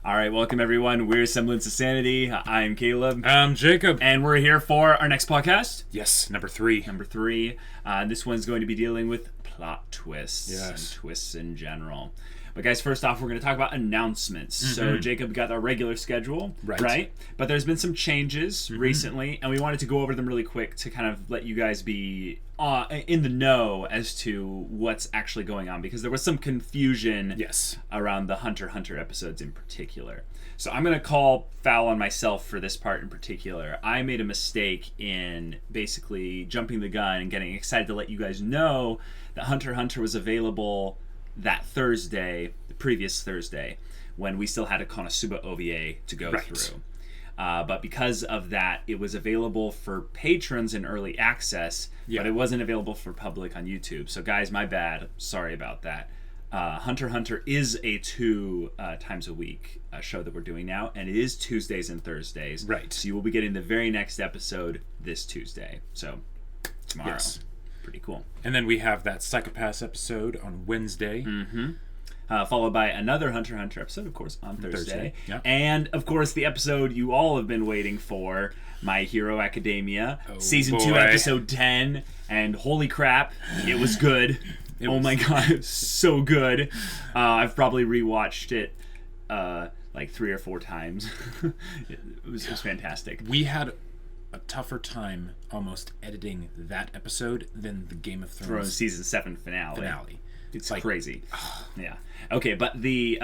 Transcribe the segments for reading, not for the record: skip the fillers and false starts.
All right, welcome everyone. We're Semblance of Sanity. I'm Caleb. I'm Jacob. And we're here for our next podcast. Yes, number three. This one's going to be dealing with plot twists and twists in general. But guys, first off, we're going to talk about announcements. So Jacob got our regular schedule, right? But there's been some changes recently, and we wanted to go over them really quick to kind of let you guys be in the know as to what's actually going on, because there was some confusion around the Hunter x Hunter episodes in particular. So I'm going to call foul on myself for this part in particular. I made a mistake in basically jumping the gun and getting excited to let you guys know that Hunter x Hunter was available that Thursday, the previous Thursday, when we still had a Konosuba OVA to go through. But because of that, it was available for patrons in early access, but it wasn't available for public on YouTube. So guys, my bad. Sorry about that. Hunter x Hunter is a 2 times a week show that we're doing now, and it is Tuesdays and Thursdays. Right. So you will be getting the very next episode this Tuesday. So tomorrow. Yes. Pretty cool. And then we have that Psychopaths episode on Wednesday. Followed by another Hunter x Hunter episode, of course, on Thursday. And, of course, the episode you all have been waiting for, My Hero Academia, Season 2, Episode 10. And holy crap, it was good. My god, it was so good. I've probably rewatched it like 3 or 4 times. It was fantastic. We had a tougher time almost editing that episode than the Game of Thrones Season 7 finale. It's like crazy. Yeah. Okay, but the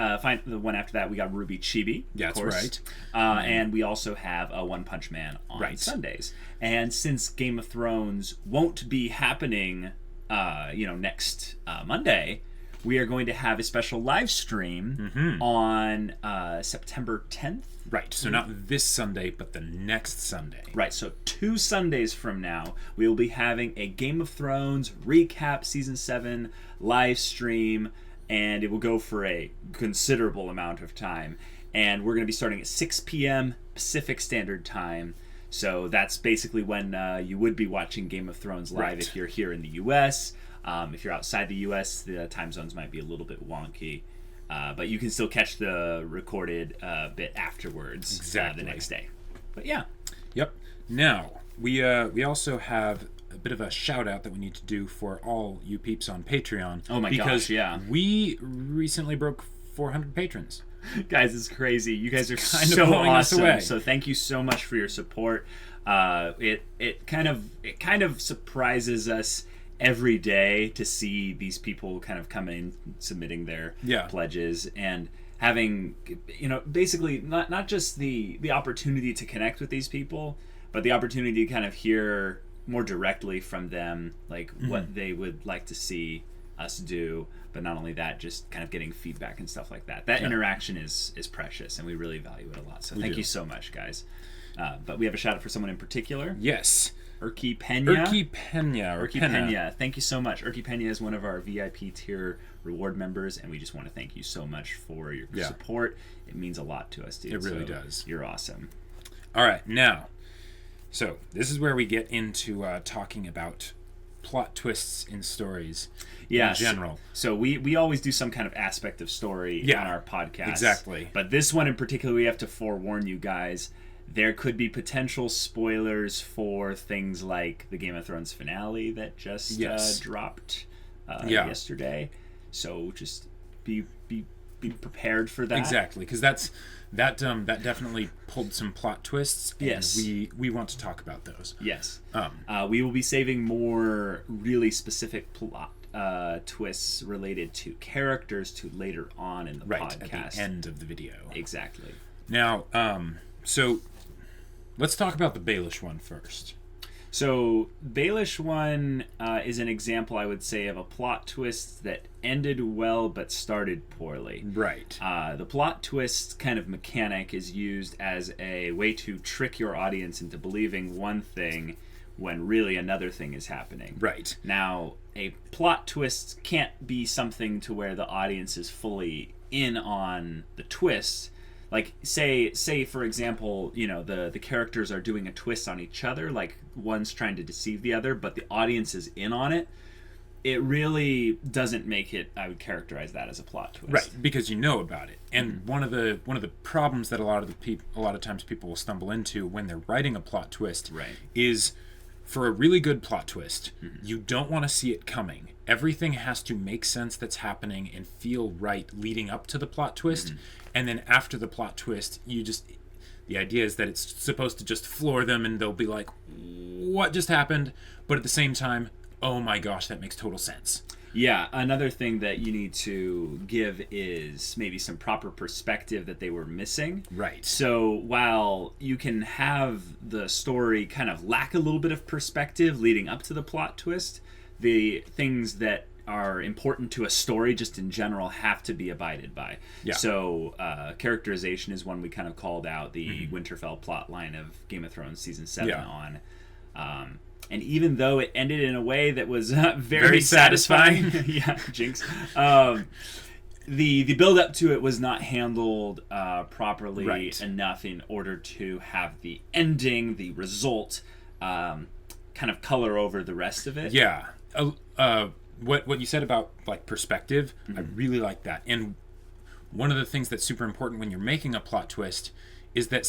one after that, we got Ruby Chibi. That's of course. Right. And we also have a One Punch Man on Sundays. And since Game of Thrones won't be happening, next Monday, we are going to have a special live stream on September 10th. Right, so not this Sunday, but the next Sunday. Right, so 2 Sundays from now, we will be having a Game of Thrones recap Season 7 live stream, and it will go for a considerable amount of time. And we're going to be starting at 6 p.m. Pacific Standard Time. So that's basically when you would be watching Game of Thrones live if you're here in the U.S. If you're outside the U.S., the time zones might be a little bit wonky. But you can still catch the recorded bit afterwards the next day. But yeah. Yep. Now, we also have a bit of a shout out that we need to do for all you peeps on Patreon. Oh my gosh, yeah. We recently broke 400 patrons. Guys, it's crazy. You guys are kind of blowing us away. So thank you so much for your support. It kind of surprises us every day to see these people kind of come in submitting their pledges and having, basically not just the opportunity to connect with these people, but the opportunity to kind of hear more directly from them, like what they would like to see us do. But not only that, just kind of getting feedback and stuff like that. That interaction is precious, and we really value it a lot. So thank you so much, guys. But we have a shout out for someone in particular. Yes. Urki Pena. Urki Pena. Thank you so much. Urki Pena is one of our VIP tier reward members, and we just want to thank you so much for your support. It means a lot to us, dude. It really does. You're awesome. All right, now, so this is where we get into talking about plot twists in stories in general. So we always do some kind of aspect of story on our podcast. Exactly. But this one in particular, we have to forewarn you guys. There could be potential spoilers for things like the Game of Thrones finale that just dropped yesterday. So just be prepared for that. Exactly, because that definitely pulled some plot twists. And we want to talk about those. Yes. We will be saving more really specific plot twists related to characters to later on in the podcast. At the end of the video. Exactly. Now, so let's talk about the Baelish one first. So Baelish one is an example, I would say, of a plot twist that ended well but started poorly. Right. The plot twist kind of mechanic is used as a way to trick your audience into believing one thing when really another thing is happening. Right. Now, a plot twist can't be something to where the audience is fully in on the twist. Like, say for example, the characters are doing a twist on each other, like one's trying to deceive the other, but the audience is in on it. it really doesn't make it, I would characterize that as a plot twist. Right, because you know about it. And one of the problems that a lot of times people will stumble into when they're writing a plot twist is, for a really good plot twist, you don't want to see it coming. Everything has to make sense that's happening and feel right leading up to the plot twist. And then after the plot twist, the idea is that it's supposed to just floor them and they'll be like, what just happened? But at the same time, oh my gosh, that makes total sense. Yeah, another thing that you need to give is maybe some proper perspective that they were missing. Right. So while you can have the story kind of lack a little bit of perspective leading up to the plot twist, the things that are important to a story just in general have to be abided by. Yeah. So characterization is one we kind of called out, the Winterfell plot line of Game of Thrones Season 7 on. And even though it ended in a way that was very satisfying, yeah, jinx, the build up to it was not handled properly enough in order to have the ending, the result, kind of color over the rest of it. Yeah. What you said about like perspective, I really like that. And one of the things that's super important when you're making a plot twist is that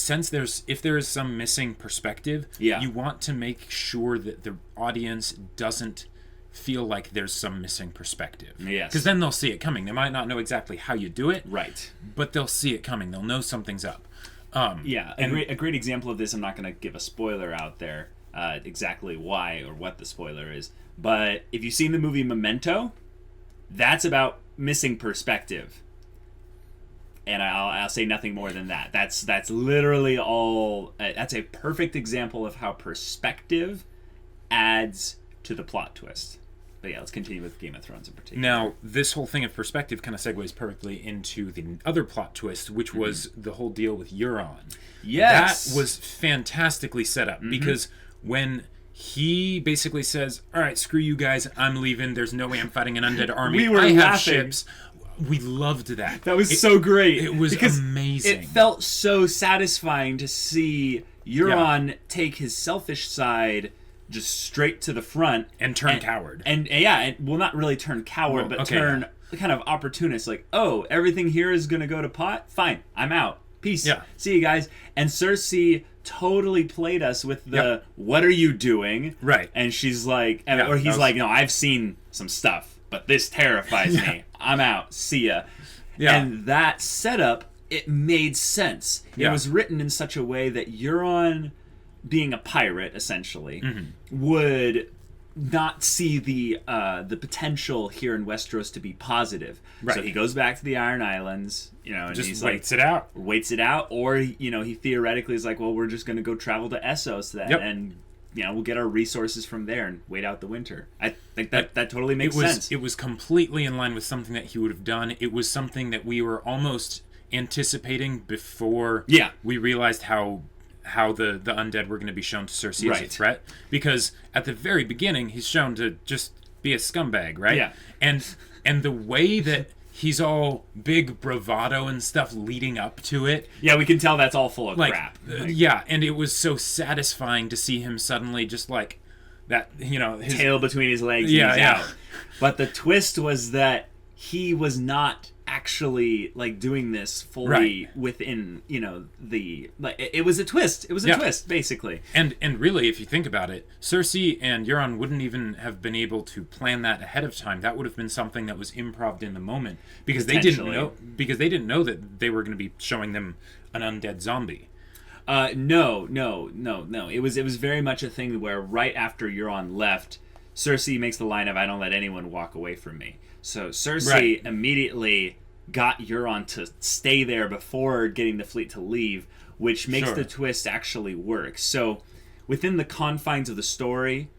if there is some missing perspective, you want to make sure that the audience doesn't feel like there's some missing perspective. Yes. Because then they'll see it coming. They might not know exactly how you do it. Right. But they'll see it coming. They'll know something's up. A great example of this, I'm not going to give a spoiler out there exactly why or what the spoiler is, but if you've seen the movie Memento, that's about missing perspective. And I'll say nothing more than that. That's literally all. That's a perfect example of how perspective adds to the plot twist. But yeah, let's continue with Game of Thrones in particular. Now, this whole thing of perspective kind of segues perfectly into the other plot twist, which was the whole deal with Euron. Yes, that was fantastically set up because when he basically says, "All right, screw you guys, I'm leaving. There's no way I'm fighting an undead army. We were I have laughing. ships." We loved that. That was so great. It was amazing. It felt so satisfying to see Euron take his selfish side just straight to the front and turn coward. And well, not really turn coward, but turn kind of opportunist. Like, oh, everything here is going to go to pot? Fine, I'm out. Peace. Yeah. See you guys. And Cersei totally played us with the, what are you doing? Right. And she's like, or he's like, no, I've seen some stuff, but this terrifies me. I'm out. See ya. Yeah. And that setup, it made sense. It was written in such a way that Euron, being a pirate, essentially, would not see the potential here in Westeros to be positive. Right. So he goes back to the Iron Islands, and just he's waits it out, or he theoretically is like, well, we're just going to go travel to Essos then, and we'll get our resources from there and wait out the winter. I think that totally makes sense. It was completely in line with something that he would have done. It was something that we were almost anticipating before we realized how the undead were going to be shown to Cersei as a threat. Because at the very beginning, he's shown to just be a scumbag, right? Yeah. And the way that he's all big bravado and stuff leading up to it. Yeah, we can tell that's all full of crap. And it was so satisfying to see him suddenly just like that, his tail between his legs and he's out. But the twist was that he was not actually like doing this fully within it was a twist. It was a twist, basically. And really, if you think about it, Cersei and Euron wouldn't even have been able to plan that ahead of time. That would have been something that was improv in the moment because they didn't know that they were going to be showing them an undead zombie. No. It was very much a thing where right after Euron left, Cersei makes the line of, "I don't let anyone walk away from me." So Cersei immediately got Euron to stay there before getting the fleet to leave, which makes the twist actually work. So within the confines of the story,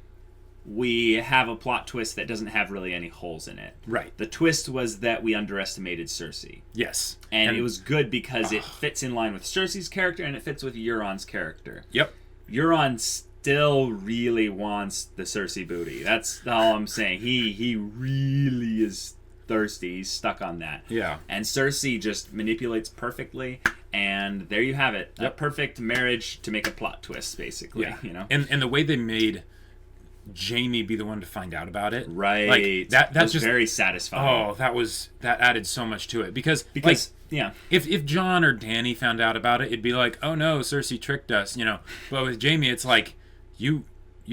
we have a plot twist that doesn't have really any holes in it. Right. The twist was that we underestimated Cersei. Yes. And it was good because it fits in line with Cersei's character and it fits with Euron's character. Yep. Euron still really wants the Cersei booty. That's all I'm saying. He really is thirsty. He's stuck on that. Yeah. And Cersei just manipulates perfectly, and there you have it. A perfect marriage to make a plot twist, basically. Yeah. And the way they made Jamie be the one to find out about it. Right. Like, that's just very satisfying. Oh, that added so much to it. Because like, yeah. If John or Danny found out about it, it'd be like, oh no, Cersei tricked us, you know. But with Jamie, it's like, you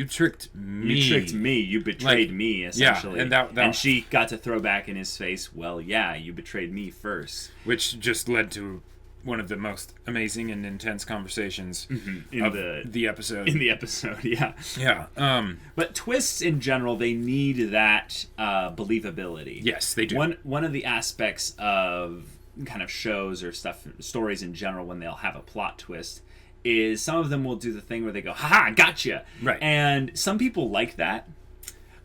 tricked me. You tricked me. You betrayed me, essentially. Yeah, and she got to throw back in his face, well, yeah, you betrayed me first. Which just led to one of the most amazing and intense conversations in the episode. In the episode, yeah. Yeah. But twists in general, they need that believability. Yes, they do. One of the aspects of kind of shows or stories in general, when they'll have a plot twist, is some of them will do the thing where they go, haha, gotcha. Right. And some people like that.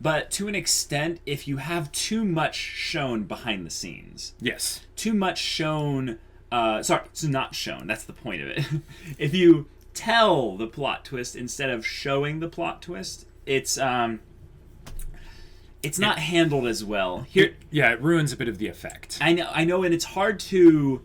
But to an extent, if you have too much shown behind the scenes. Yes. Too much shown... it's not shown. That's the point of it. If you tell the plot twist instead of showing the plot twist, it's not handled as well. It ruins a bit of the effect. I know, and it's hard to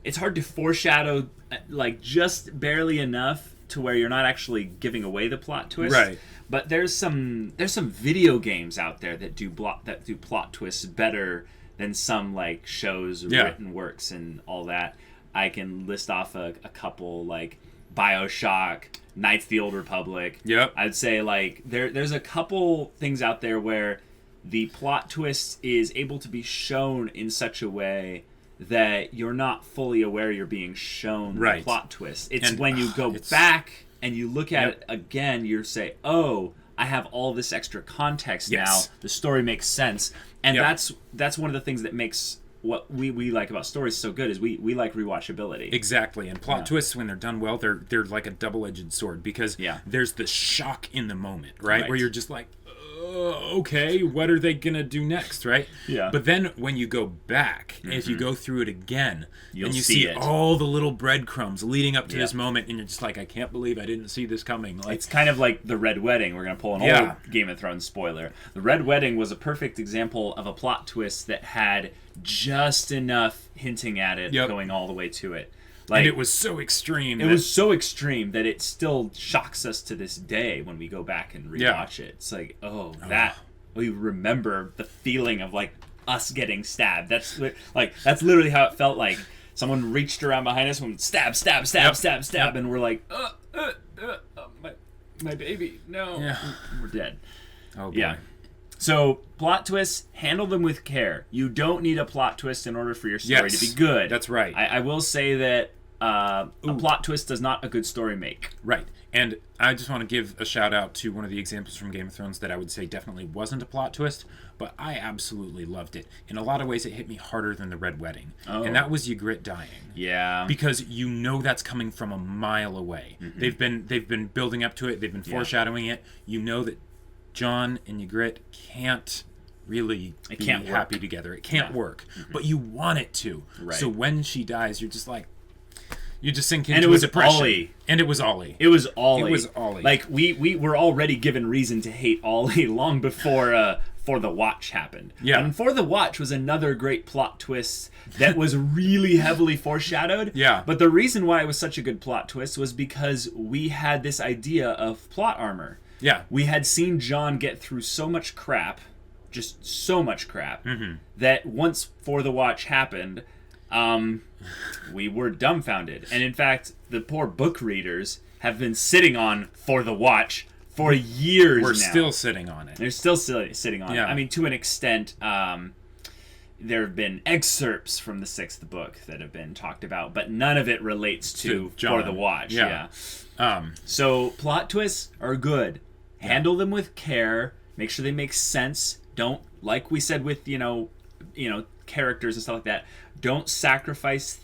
foreshadow like just barely enough to where you're not actually giving away the plot twist. Right. But there's some video games out there that do plot twists better than some like shows, written works, and all that. I can list off a couple, like BioShock, Knights of the Old Republic. Yep. I'd say like there's a couple things out there where the plot twist is able to be shown in such a way that you're not fully aware you're being shown the plot twist. It's when you go back and you look at it again, you say, oh, I have all this extra context now. The story makes sense. And that's one of the things that makes what we like about stories so good is we like rewatchability. Exactly. And plot twists, when they're done well, they're like a double-edged sword, because there's the shock in the moment, right? Where you're just like, okay, what are they gonna do next, right? Yeah. But then when you go back, if you go through it again, and you see it. all the little breadcrumbs leading up to this moment, and you're just like, I can't believe I didn't see this coming. Like, it's kind of like the Red Wedding. We're gonna pull an old Game of Thrones spoiler. The Red Wedding was a perfect example of a plot twist that had just enough hinting at it going all the way to it. Like, and it was so extreme. It was so extreme that it still shocks us to this day when we go back and rewatch it. It's like, we remember the feeling of like us getting stabbed. That's literally how it felt like. Someone reached around behind us and stab, and we're like, my baby, no, we're dead. Oh boy. Yeah. So, plot twists, handle them with care. You don't need a plot twist in order for your story to be good. That's right. I will say that a plot twist does not a good story make. Right. And I just want to give a shout out to one of the examples from Game of Thrones that I would say definitely wasn't a plot twist, but I absolutely loved it. In a lot of ways, it hit me harder than the Red Wedding. Oh. And that was Ygritte dying. Yeah. Because you know that's coming from a mile away. Mm-hmm. They've been building up to it. They've been foreshadowing it. You know that Jon and Ygritte can't really be happy together. It can't work. Mm-hmm. But you want it to. Right. So when she dies, you're just like, you just sink into a depression. Ollie. And it was Ollie. It was Ollie. It was Ollie. Like, we were already given reason to hate Ollie long before For the Watch happened. Yeah. And For the Watch was another great plot twist that was really heavily foreshadowed. Yeah. But the reason why it was such a good plot twist was because we had this idea of plot armor. Yeah. We had seen Jon get through so much crap, just so much crap, that once For the Watch happened, we were dumbfounded. And in fact, the poor book readers have been sitting on For the Watch for years now. We're still sitting on it. They're still sitting on it. I mean, to an extent, there have been excerpts from the 6th book that have been talked about, but none of it relates to For the Watch. Yeah. So plot twists are good. Handle them with care. Make sure they make sense. Don't, like we said with, you know, characters and stuff like that, don't sacrifice,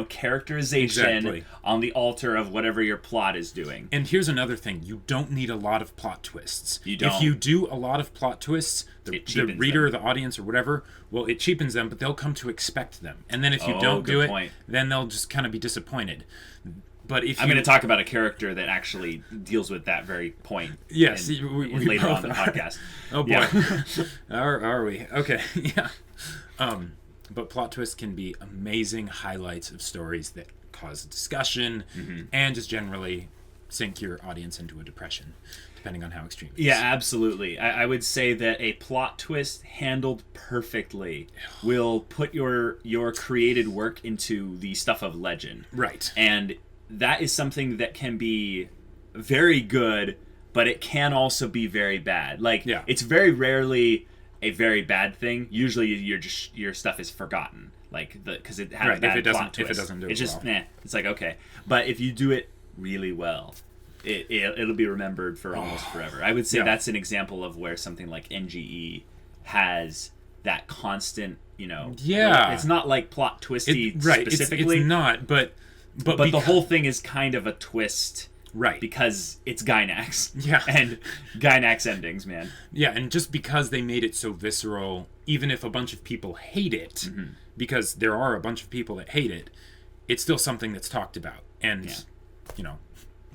characterization on the altar of whatever your plot is doing. And here's another thing. You don't need a lot of plot twists. You don't. If you do a lot of plot twists, the reader, the audience, or whatever, well, it cheapens them, but they'll come to expect them. And then if you don't do it, then they'll just kind of be disappointed. But if I'm going to talk about a character that actually deals with that very point. Yes, we later on in the podcast. Oh boy, are we? Okay, yeah. But plot twists can be amazing highlights of stories that cause discussion and just generally sink your audience into a depression, depending on how extreme it is. Yeah, absolutely. I would say that a plot twist handled perfectly will put your created work into the stuff of legend. Right. And that is something that can be very good, but it can also be very bad. Like, it's very rarely a very bad thing. Usually your stuff is forgotten. Like, because it had a bad plot twist. If it doesn't do it's it just, well. it's like, okay. But if you do it really well, it'll be remembered for almost forever. I would say that's an example of where something like NGE has that constant, it's not like plot twisty specifically. It's not, but the whole thing is kind of a twist, right? Because it's Gainax, and Gainax endings, man. Yeah, and just because they made it so visceral, even if a bunch of people hate it, because there are a bunch of people that hate it, it's still something that's talked about, and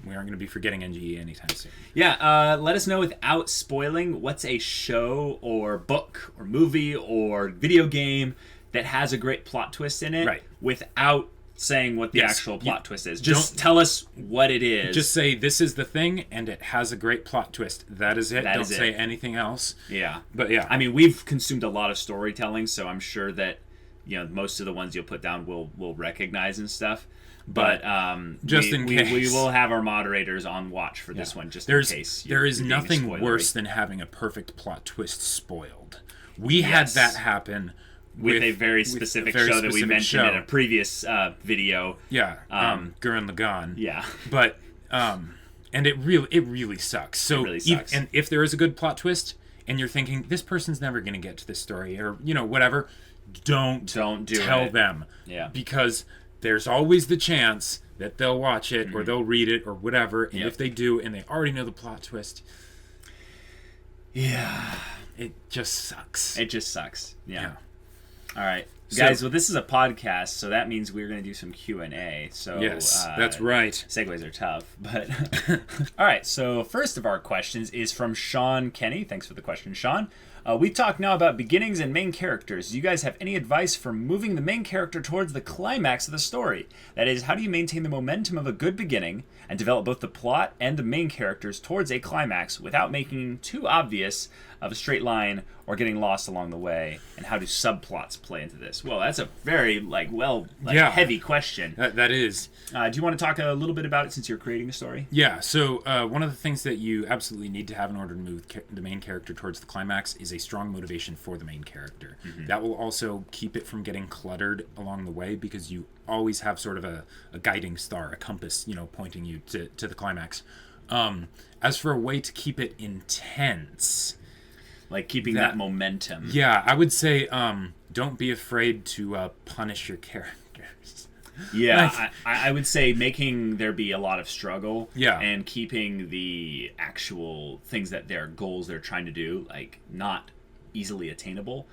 we aren't going to be forgetting NGE anytime soon. Yeah, let us know without spoiling what's a show or book or movie or video game that has a great plot twist in it without saying what the actual plot twist is. Just tell us what it is. Just say, this is the thing, and it has a great plot twist. That is it. Don't say anything else. Yeah. But yeah. I mean, we've consumed a lot of storytelling, so I'm sure that most of the ones you'll put down we'll recognize and stuff. But just in case, we will have our moderators on watch for this one, just in case. There is nothing worse than having a perfect plot twist spoiled. We had that happen with a very specific show that we mentioned in a previous video. Yeah, Gurren Lagann. Yeah, but and it really sucks. So it really sucks. And if there is a good plot twist, and you're thinking this person's never going to get to this story, or whatever, don't tell them. Yeah, because there's always the chance that they'll watch it or they'll read it or whatever, and if they do and they already know the plot twist, it just sucks. It just sucks. Yeah. All right, guys. Well, this is a podcast, so that means we're going to do some Q&A. So yes, that's right. Segues are tough, but all right. So first of our questions is from Sean Kenny. Thanks for the question, Sean. We talk now about beginnings and main characters. Do you guys have any advice for moving the main character towards the climax of the story? That is, how do you maintain the momentum of a good beginning and develop both the plot and the main characters towards a climax without making too obvious of a straight line or getting lost along the way? And how do subplots play into this? Well, that's a very heavy question. That is. Do you want to talk a little bit about it since you're creating the story? Yeah. So one of the things that you absolutely need to have in order to move the main character towards the climax is a strong motivation for the main character. That will also keep it from getting cluttered along the way, because you always have sort of a guiding star, a compass, pointing you to the climax. As for a way to keep it intense, like keeping that momentum. Yeah, I would say don't be afraid to punish your characters. Yeah, I would say making there be a lot of struggle. Yeah. And keeping the actual things that their goals they're trying to do, like, not easily attainable.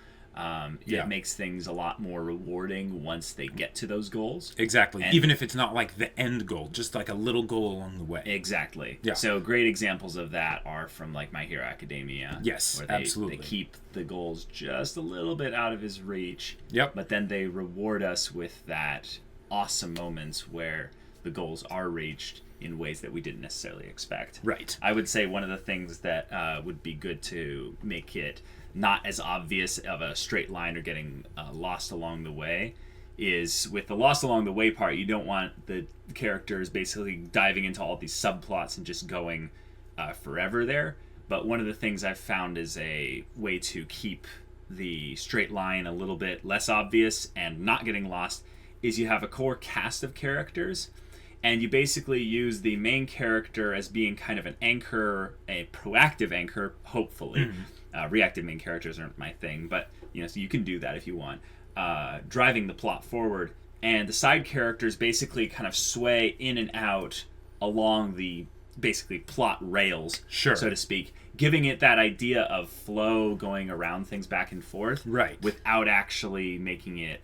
It makes things a lot more rewarding once they get to those goals. Exactly. And even if it's not like the end goal, just like a little goal along the way. Exactly. Yeah. So great examples of that are from like My Hero Academia. Yes, where absolutely. They keep the goals just a little bit out of his reach. Yep. But then they reward us with that awesome moments where the goals are reached in ways that we didn't necessarily expect. Right. I would say one of the things that would be good to make it not as obvious of a straight line or getting lost along the way is with the lost along the way part. You don't want the characters basically diving into all these subplots and just going forever there. But one of the things I've found is a way to keep the straight line a little bit less obvious and not getting lost is you have a core cast of characters, and you basically use the main character as being kind of an anchor, a proactive anchor, hopefully. Reactive main characters aren't my thing, but so you can do that if you want. Driving the plot forward, and the side characters basically kind of sway in and out along the basically plot rails, sure, so to speak, giving it that idea of flow going around things back and forth, right, without actually making it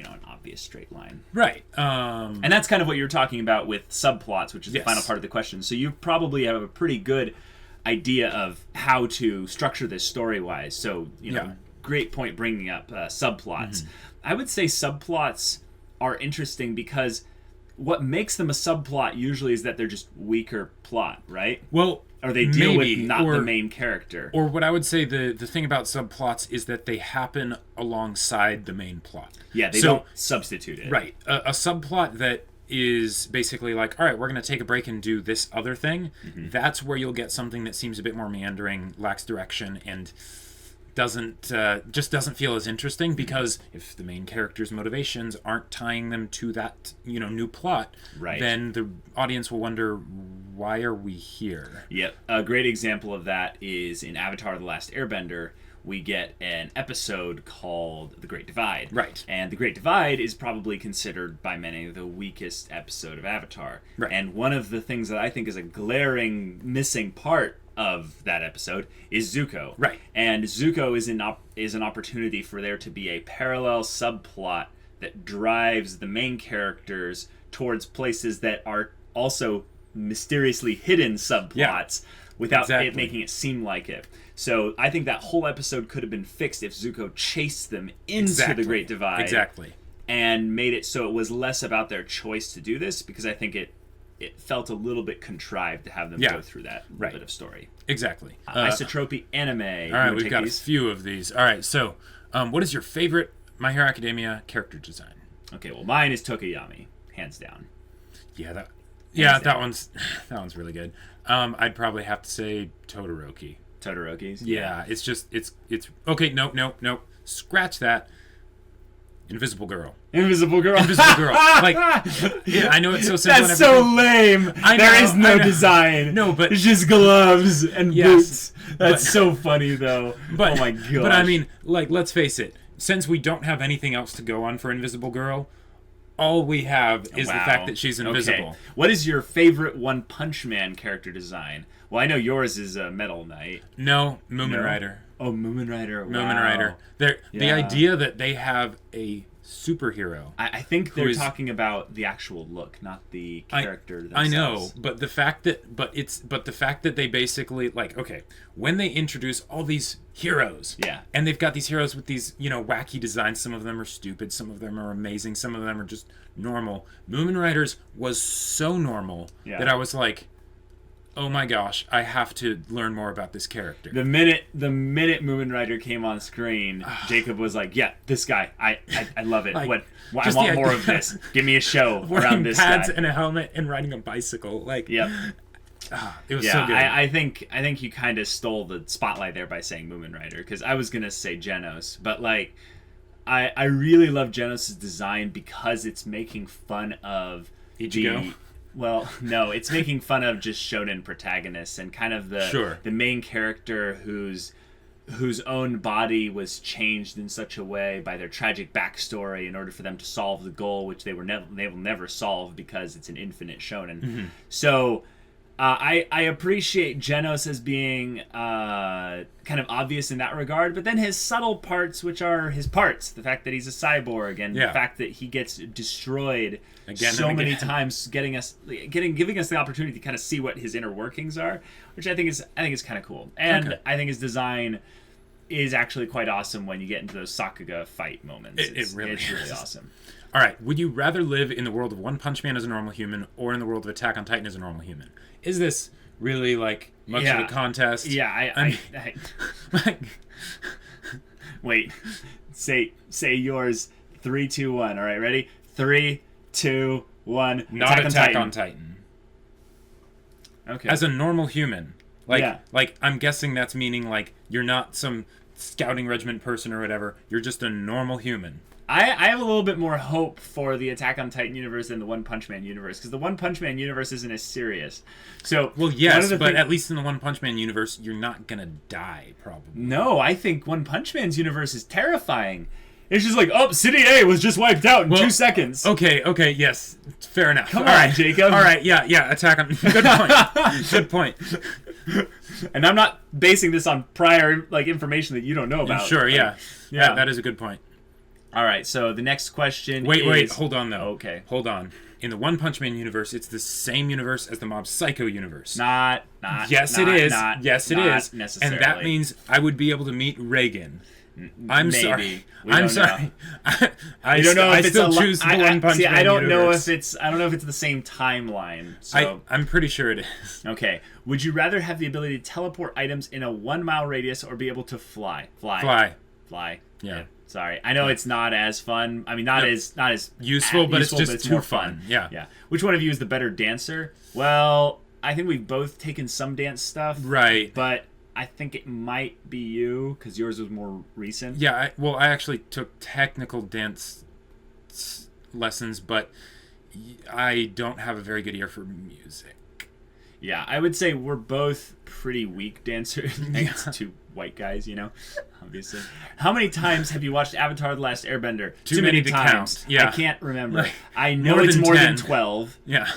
an obvious straight line. Right. And that's kind of what you're talking about with subplots, which is the final part of the question. So you probably have a pretty good idea of how to structure this story-wise. So, great point bringing up subplots. I would say subplots are interesting because what makes them a subplot usually is that they're just weaker plot, right? Well, or they deal maybe, with not the main character. Or what I would say the thing about subplots is that they happen alongside the main plot. Yeah, they don't substitute it. Right. A subplot that is basically like, all right, we're going to take a break and do this other thing. Mm-hmm. That's where you'll get something that seems a bit more meandering, lacks direction, and doesn't feel as interesting, because if the main character's motivations aren't tying them to that new plot, right, then the audience will wonder, why are we here? Yep. A great example of that is in Avatar: The Last Airbender. We get an episode called The Great Divide. Right. And The Great Divide is probably considered by many the weakest episode of Avatar. Right. And one of the things that I think is a glaring missing part of that episode is Zuko. Right. And Zuko is an opportunity for there to be a parallel subplot that drives the main characters towards places that are also mysteriously hidden subplots without it making it seem like it. So I think that whole episode could have been fixed if Zuko chased them into the Great Divide. Exactly. And made it so it was less about their choice to do this, because I think it felt a little bit contrived to have them go through that bit of story. Exactly. Isotropy anime. All right, we've got a few of these. All right, so what is your favorite My Hero Academia character design? Okay, well, mine is Tokoyami, hands down. That one's really good. I'd probably have to say Todoroki. Todoroki's? Yeah, it's okay, no. Scratch that. Invisible Girl. Invisible Girl. Like, yeah, I know it's so simple. That's so lame. There is no design. No, but it's just gloves and boots. That's so funny, though. But, oh my gosh. But I mean, like, let's face it. Since we don't have anything else to go on for Invisible Girl, all we have is the fact that she's invisible. Okay. What is your favorite One Punch Man character design? Well, I know yours is Metal Knight. No, Moomin Rider. Oh, Moomin Rider. Wow. Moomin Rider. The idea that they have a superhero. I think they're talking about the actual look, not the character themselves. I know, but the fact that they basically, like, okay, when they introduce all these heroes, and they've got these heroes with these, wacky designs. Some of them are stupid, some of them are amazing, some of them are just normal. Moomin Riders was so normal that I was like, oh my gosh, I have to learn more about this character. The minute Moomin Rider came on screen, Jacob was like, yeah, this guy, I love it. Like, I want more of this. Give me a show around this guy. Wearing pads and a helmet and riding a bicycle. Like, yep. It was so good. I think you kind of stole the spotlight there by saying Moomin Rider, because I was going to say Genos, but like, I really love Genos' design because it's making fun of Ichigo? Well, no, it's making fun of just shonen protagonists and kind of the main character whose own body was changed in such a way by their tragic backstory in order for them to solve the goal, which they will never solve because it's an infinite shonen. Mm-hmm. So I appreciate Genos as being kind of obvious in that regard, but then his subtle parts, which are his parts, the fact that he's a cyborg and the fact that he gets destroyed many times, giving us the opportunity to kind of see what his inner workings are, which I think is kind of cool. And I think his design is actually quite awesome when you get into those Sakuga fight moments. It's really awesome. All right, would you rather live in the world of One Punch Man as a normal human or in the world of Attack on Titan as a normal human? Is this really like much of a contest? Yeah, I wait. Say yours. 3, 2, 1. All right, ready? 3, 2, 1. Not Attack on Titan. Okay. As a normal human, like I'm guessing that's meaning like you're not some scouting regiment person or whatever. You're just a normal human. I have a little bit more hope for the Attack on Titan universe than the One Punch Man universe, because the One Punch Man universe isn't as serious. So, well, yes, but at least in the One Punch Man universe, you're not gonna die, probably. No, I think One Punch Man's universe is terrifying. It's just like, City A was just wiped out in 2 seconds. Okay, yes, fair enough. Come on, Jacob. All right, yeah, Attack on. Good point. Good point. And I'm not basing this on prior information that you don't know about. Sure, yeah, that is a good point. All right, so the next question Wait, hold on, though. Okay. Hold on. In the One Punch Man universe, it's the same universe as the Mob Psycho universe. Not Yes, it is. Yes, it is. Necessarily. And that means I would be able to meet Reagan. I'm Maybe. sorry. We I'm don't sorry. know. I don't know if it's still choose the One Punch Man I don't universe. I don't know if it's the same timeline. So I'm pretty sure it is. okay. Would you rather have the ability to teleport items in a 1 mile radius or be able to fly? Fly. Yeah. Sorry. I know it's not as fun. I mean, not as useful, but it's just too fun. Yeah. Yeah. Which one of you is the better dancer? Well, I think we've both taken some dance stuff. Right. But I think it might be you because yours was more recent. Yeah, I actually took technical dance lessons, but I don't have a very good ear for music. Yeah, I would say we're both pretty weak dancers. Thanks to white guys, obviously. How many times have you watched Avatar: The Last Airbender? Too many to count. Yeah. I can't remember. I know it's more than 12. Yeah.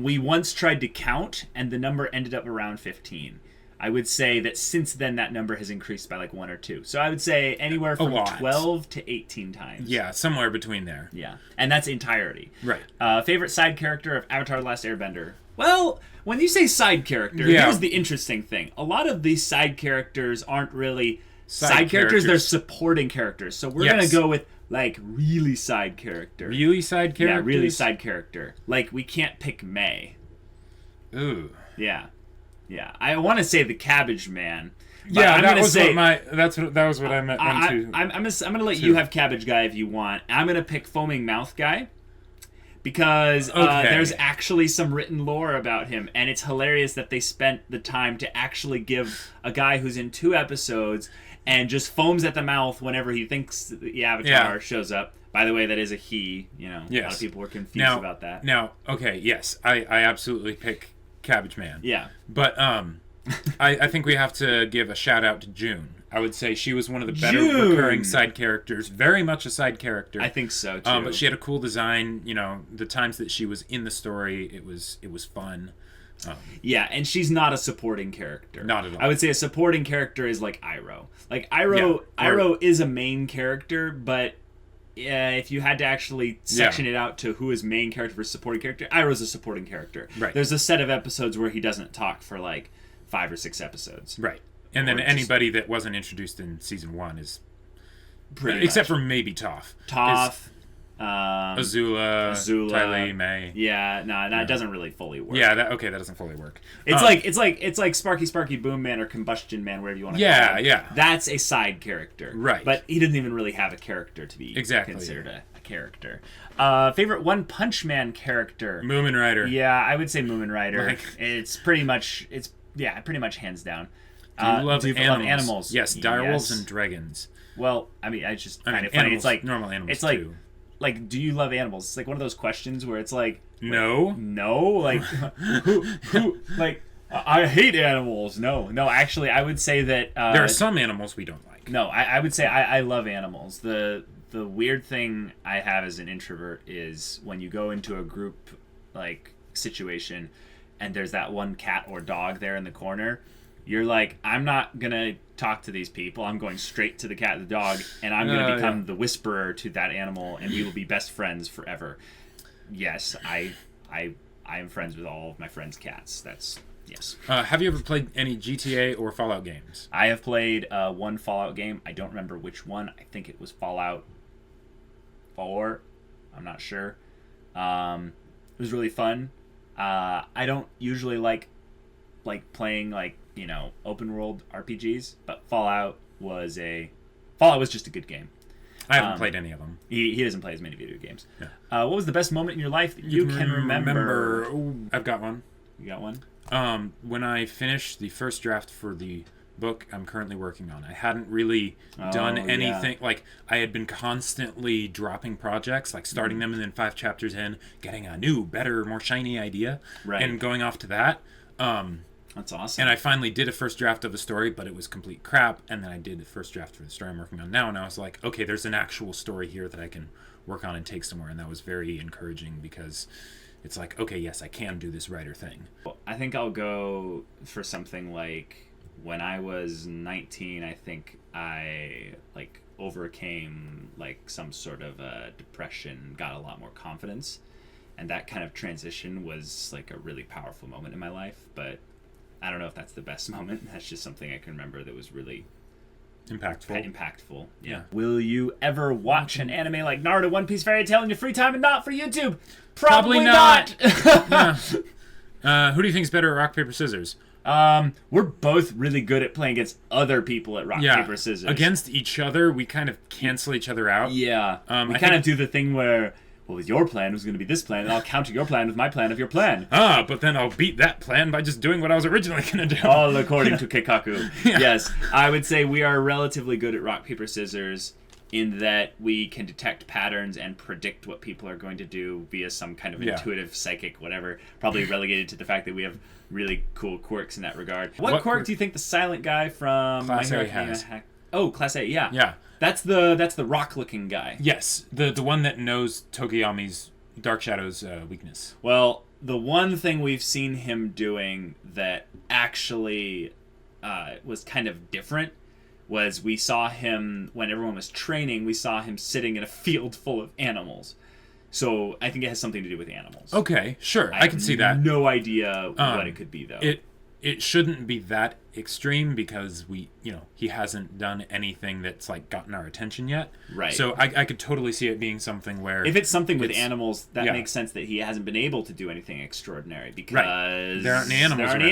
We once tried to count, and the number ended up around 15. I would say that since then that number has increased by like 1 or 2. So I would say anywhere from 12 to 18 times. Yeah, somewhere between there. Yeah, and that's entirety. Right. Favorite side character of Avatar: The Last Airbender? Well, when you say side character, here's the interesting thing. A lot of these side characters aren't really side characters. They're supporting characters. So we're going to go with like really side character. Really side character? Yeah, really side character. Like we can't pick May. Ooh. Yeah. Yeah, I want to say the Cabbage Man. Yeah, I'm gonna say that was what I meant. I'm gonna let you have Cabbage Guy if you want. I'm gonna pick Foaming Mouth Guy because there's actually some written lore about him, and it's hilarious that they spent the time to actually give a guy who's in 2 episodes and just foams at the mouth whenever he thinks the Avatar shows up. By the way, that is a he. A lot of people were confused about that. Now, okay, yes, I absolutely pick Cabbage Man. Yeah. But I think we have to give a shout out to June. I would say she was one of the better recurring side characters. Very much a side character. I think so too. But she had a cool design. The times that she was in the story, it was fun. Yeah, and she's not a supporting character. Not at all. I would say a supporting character is like Iroh. Like Iroh is a main character, but if you had to actually section it out to who is main character versus supporting character, Iroh's a supporting character. Right. There's a set of episodes where he doesn't talk for like 5 or 6 episodes. Right. And then anybody that wasn't introduced in season 1 is pretty except for maybe Toph. Azula, Ty Lee, May. Yeah, it doesn't really fully work. Yeah, that doesn't fully work. It's like Sparky Boom Man or Combustion Man, whatever you want to call it. Yeah. That's a side character. Right. But he doesn't even really have a character to be considered a character. Favorite One Punch Man character? Moomin Rider. Yeah, I would say Moomin Rider. It's pretty much hands down. Do you love animals? Yes, direwolves and dragons. Well, I mean, it's just kind of funny. It's like normal animals. It's like, do you love animals? It's like one of those questions where it's like, no, like, who, like, I hate animals. No. Actually, I would say that there are some animals we don't like. No, I would say I love animals. The weird thing I have as an introvert is when you go into a group like situation, and there's that one cat or dog there in the corner. You're like, I'm not gonna talk to these people. I'm going straight to the cat and the dog, and I'm gonna become the whisperer to that animal, and we will be best friends forever. Yes, I am friends with all of my friends' cats. That's yes. Have you ever played any GTA or Fallout games? I have played one Fallout game. I don't remember which one. I think it was Fallout 4. I'm not sure. It was really fun. I don't usually like playing open world RPGs, but Fallout was just a good game. I haven't played any of them. He doesn't play as many video games. Yeah. What was the best moment in your life that you can remember? Ooh, I've got one. You got one? When I finished the first draft for the book I'm currently working on, I hadn't really done anything. Like, I had been constantly dropping projects, like starting them and then 5 chapters in, getting a new, better, more shiny idea, and going off to that. That's awesome. And I finally did a first draft of the story, but it was complete crap. And then I did the first draft for the story I'm working on now, and I was like, okay, there's an actual story here that I can work on and take somewhere. And that was very encouraging because it's like, okay, yes, I can do this writer thing. I think I'll go for something like when I was 19, I think I overcame some sort of a depression, got a lot more confidence. And that kind of transition was a really powerful moment in my life, but I don't know if that's the best moment. That's just something I can remember that was really impactful. Yeah. Will you ever watch an anime like Naruto, One Piece, Fairy Tail in your free time and not for YouTube? Probably not. Yeah. Who do you think is better at rock, paper, scissors? We're both really good at playing against other people at rock, paper, scissors. Against each other, we kind of cancel each other out. Yeah. We kind of do the thing where, well, your plan was going to be this plan, and I'll counter your plan with my plan of your plan. But then I'll beat that plan by just doing what I was originally going to do. All according to Keikaku. Yeah. Yes, I would say we are relatively good at rock, paper, scissors in that we can detect patterns and predict what people are going to do via some kind of intuitive, psychic, whatever. Probably relegated to the fact that we have really cool quirks in that regard. What quirk do you think the silent guy from Class A has? Oh, Class A, yeah. Yeah. That's the rock-looking guy. Yes, the one that knows Tokiyami's Dark Shadow's weakness. Well, the one thing we've seen him doing that actually was kind of different was we saw him, when everyone was training, we saw him sitting in a field full of animals. So I think it has something to do with animals. Okay, sure. I can see that. No idea what it could be, though. It shouldn't be that extreme because he hasn't done anything that's like gotten our attention yet. Right. So I could totally see it being something where if it's something with animals, that makes sense that he hasn't been able to do anything extraordinary because there aren't any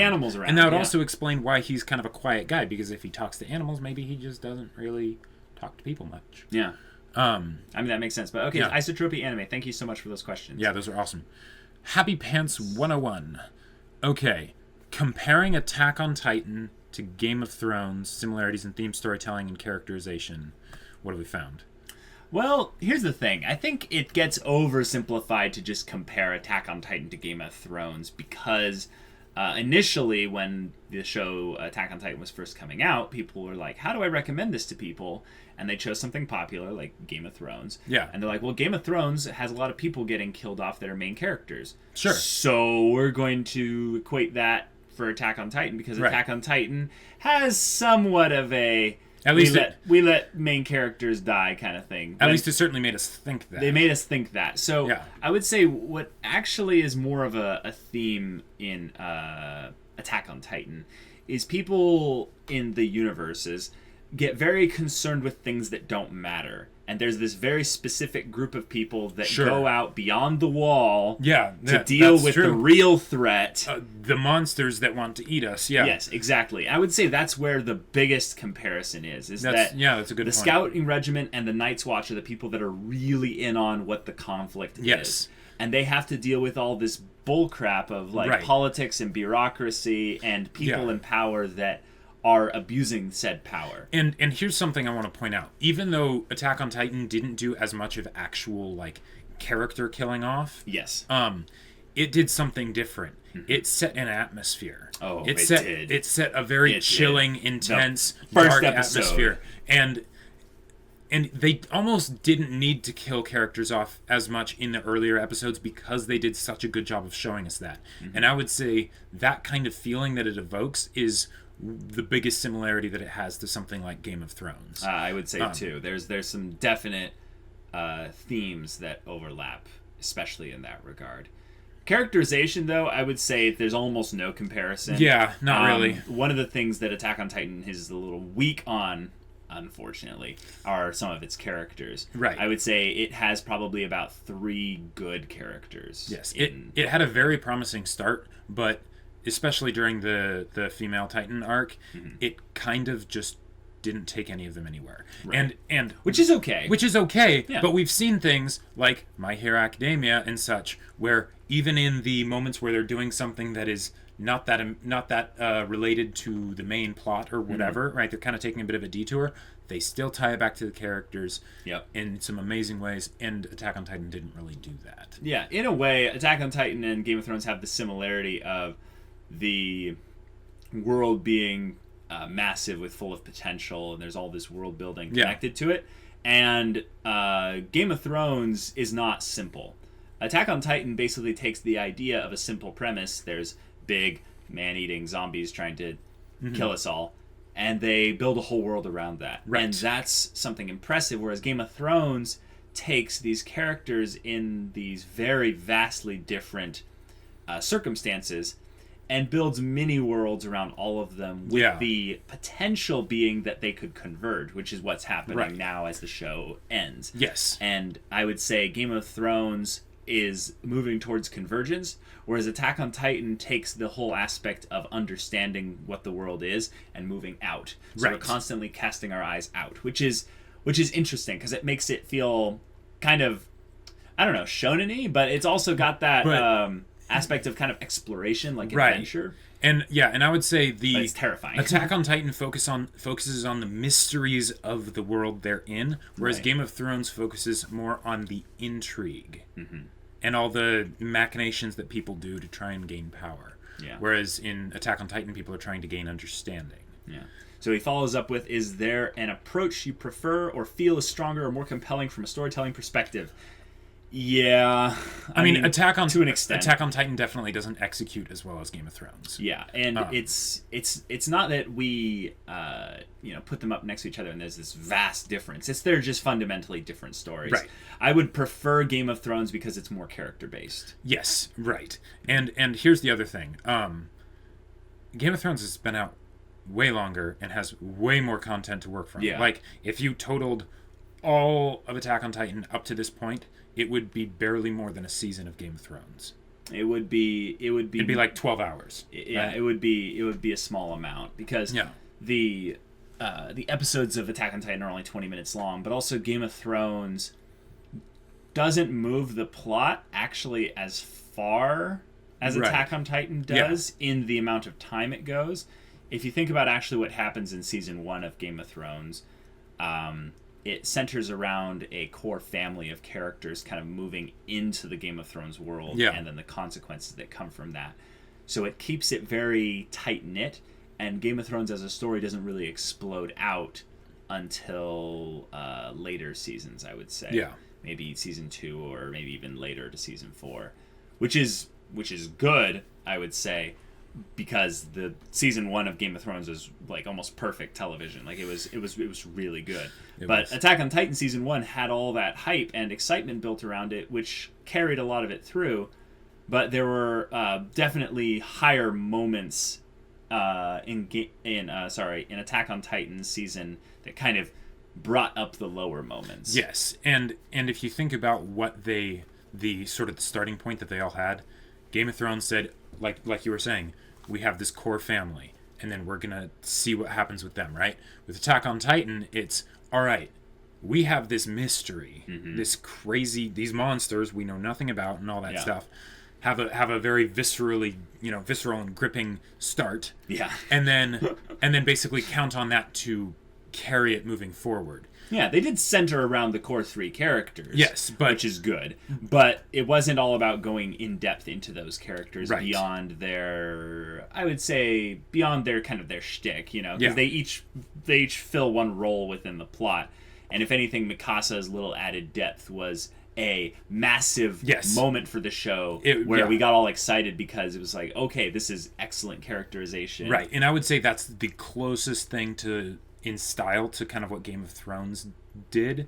animals around. around. And that would also explain why he's kind of a quiet guy, because if he talks to animals, maybe he just doesn't really talk to people much. Yeah. I mean, that makes sense. But okay, Isotropy Anime, thank you so much for those questions. Yeah, those are awesome. Happy Pants 101. Okay. Comparing Attack on Titan to Game of Thrones, similarities in theme, storytelling, and characterization. What have we found? Well, here's the thing. I think it gets oversimplified to just compare Attack on Titan to Game of Thrones because initially when the show Attack on Titan was first coming out, people were like, how do I recommend this to people? And they chose something popular like Game of Thrones. Yeah. And they're like, well, Game of Thrones has a lot of people getting killed off that are main characters. Sure. So we're going to equate that for Attack on Titan because Attack on Titan has somewhat of a we let main characters die kind of thing. At least it certainly made us think that. They made us think that. So I would say what actually is more of a theme in Attack on Titan is people in the universes get very concerned with things that don't matter. And there's this very specific group of people that go out beyond the wall to deal with the real threat. The monsters that want to eat us, Yes, exactly. I would say that's where the biggest comparison is that's a good point. The Scouting Regiment and the Night's Watch are the people that are really in on what the conflict is. And they have to deal with all this bullcrap of politics and bureaucracy and people in power that are abusing said power. And here's something I want to point out. Even though Attack on Titan didn't do as much of actual character killing off, it did something different. It set an atmosphere. It set a very chilling, intense, dark atmosphere. And they almost didn't need to kill characters off as much in the earlier episodes because they did such a good job of showing us that. And I would say that kind of feeling that it evokes is the biggest similarity that it has to something like Game of Thrones. I would say too. There's some definite themes that overlap, especially in that regard. Characterization, though, I would say there's almost no comparison. Yeah, not really. One of the things that Attack on Titan is a little weak on, unfortunately, are some of its characters. Right. I would say it has probably about 3 good characters. Yes, it had a very promising start, but especially during the female Titan arc, it kind of just didn't take any of them anywhere. Right. And which is okay. But we've seen things like My Hero Academia and such, where even in the moments where they're doing something that is not that related to the main plot or whatever, right? They're kind of taking a bit of a detour. They still tie it back to the characters in some amazing ways, and Attack on Titan didn't really do that. Yeah, in a way, Attack on Titan and Game of Thrones have the similarity of the world being massive with full of potential, and there's all this world building connected to it. And Game of Thrones is not simple. Attack on Titan basically takes the idea of a simple premise. There's big man-eating zombies trying to kill us all, and they build a whole world around that. Right. And that's something impressive, whereas Game of Thrones takes these characters in these very vastly different circumstances and builds mini worlds around all of them, with the potential being that they could converge, which is what's happening now as the show ends. Yes. And I would say Game of Thrones is moving towards convergence, whereas Attack on Titan takes the whole aspect of understanding what the world is and moving out. So we're constantly casting our eyes out, which is interesting because it makes it feel kind of, I don't know, shonen-y, but it's also got that aspect of kind of exploration, like adventure. And I would say it's terrifying. Attack on Titan focuses on the mysteries of the world they're in, whereas Game of Thrones focuses more on the intrigue and all the machinations that people do to try and gain power. Yeah. Whereas in Attack on Titan, people are trying to gain understanding. Yeah. So he follows up with, is there an approach you prefer or feel is stronger or more compelling from a storytelling perspective? Yeah, I mean, Attack on Titan definitely doesn't execute as well as Game of Thrones. Yeah, and it's not that we put them up next to each other and there's this vast difference. They're just fundamentally different stories. Right. I would prefer Game of Thrones because it's more character based. Yes, right. And here's the other thing. Game of Thrones has been out way longer and has way more content to work from. Yeah. Like, if you totaled all of Attack on Titan up to this point, it would be barely more than a season of Game of Thrones. It'd be like 12 hours. Yeah, right? it would be a small amount because the episodes of Attack on Titan are only 20 minutes long, but also Game of Thrones doesn't move the plot actually as far as Attack on Titan does in the amount of time it goes. If you think about actually what happens in season 1 of Game of Thrones, it centers around a core family of characters kind of moving into the Game of Thrones world and then the consequences that come from that. So it keeps it very tight-knit, and Game of Thrones as a story doesn't really explode out until later seasons, I would say. Yeah. Maybe season 2 or maybe even later to season 4, which is good, I would say, because the season 1 of Game of Thrones was like almost perfect television. Like it was really good. But Attack on Titan season 1 had all that hype and excitement built around it, which carried a lot of it through. But there were definitely higher moments in Attack on Titan season that kind of brought up the lower moments. Yes, and if you think about what the sort of the starting point that they all had, Game of Thrones said, like you were saying, we have this core family, and then we're gonna see what happens with them, right? With Attack on Titan, it's all right. We have this mystery, this crazy, these monsters we know nothing about, and all that stuff. Have a very visceral and gripping start. Yeah, and then basically count on that to carry it moving forward. Yeah, they did center around the core 3 characters. Yes, which is good. But it wasn't all about going in depth into those characters beyond their, I would say, beyond their kind of their shtick, because they each fill one role within the plot. And if anything, Mikasa's little added depth was a massive moment for the show where we got all excited because it was like, okay, this is excellent characterization. Right, and I would say that's the closest thing in style to kind of what Game of Thrones did,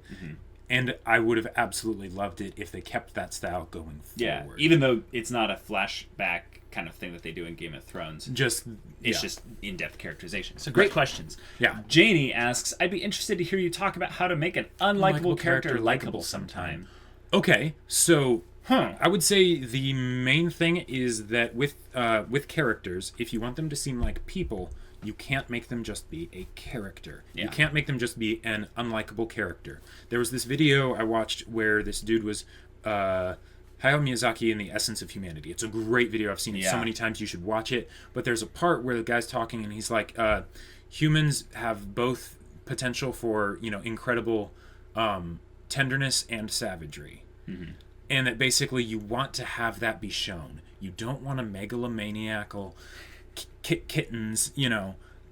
and I would have absolutely loved it if they kept that style going forward. Yeah, even though it's not a flashback kind of thing that they do in Game of Thrones. It's just in-depth characterization. So great questions. Yeah. Janie asks, I'd be interested to hear you talk about how to make an unlikable character likable sometime. Okay, so I would say the main thing is that with characters, if you want them to seem like people, you can't make them just be a character. Yeah. You can't make them just be an unlikable character. There was this video I watched where this dude was Hayao Miyazaki in The Essence of Humanity. It's a great video. I've seen it so many times. You should watch it. But there's a part where the guy's talking and he's like, humans have both potential for, incredible tenderness and savagery. And that basically you want to have that be shown. You don't want a megalomaniacal kittens,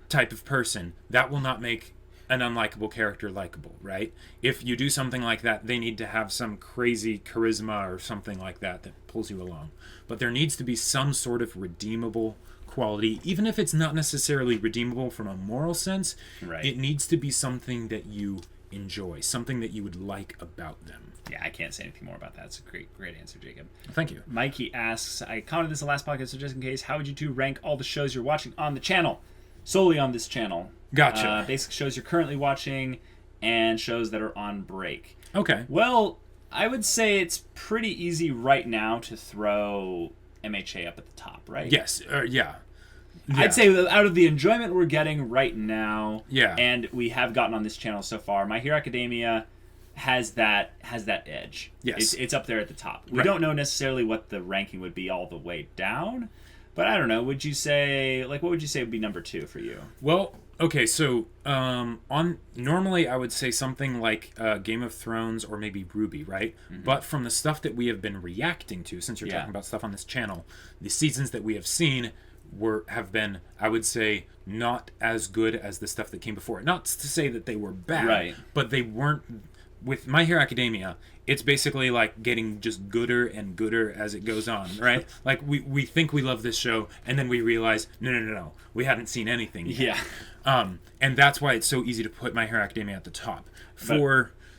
type of person. That will not make an unlikable character likable, right? If you do something like that, they need to have some crazy charisma or something like that pulls you along. But there needs to be some sort of redeemable quality, even if it's not necessarily redeemable from a moral sense. Right. It needs to be something that you enjoy, something that you would like about them. Yeah, I can't say anything more about that. It's a great answer, Jacob. Thank you. Mikey asks, I commented this in the last podcast, so just in case, how would you two rank all the shows you're watching on the channel? Solely on this channel. Gotcha. Basic shows you're currently watching and shows that are on break. Okay. Well, I would say it's pretty easy right now to throw MHA up at the top, right? Yes. Yeah. I'd say that out of the enjoyment we're getting right now, yeah, and we have gotten on this channel so far, My Hero Academia has that edge. Yes. It's up there at the top. We don't know necessarily what the ranking would be all the way down, but I don't know. Would you say, what would you say would be number 2 for you? Well, okay, so normally I would say something like Game of Thrones or maybe Ruby, right? Mm-hmm. But from the stuff that we have been reacting to, since you're talking about stuff on this channel, the seasons that we have seen have been, I would say, not as good as the stuff that came before. Not to say that they were bad, right, but they weren't. With My Hero Academia, it's basically like getting just gooder and gooder as it goes on, right? Like we think we love this show, and then we realize, no, we haven't seen anything yet. Yeah. And that's why it's so easy to put My Hero Academia at the top.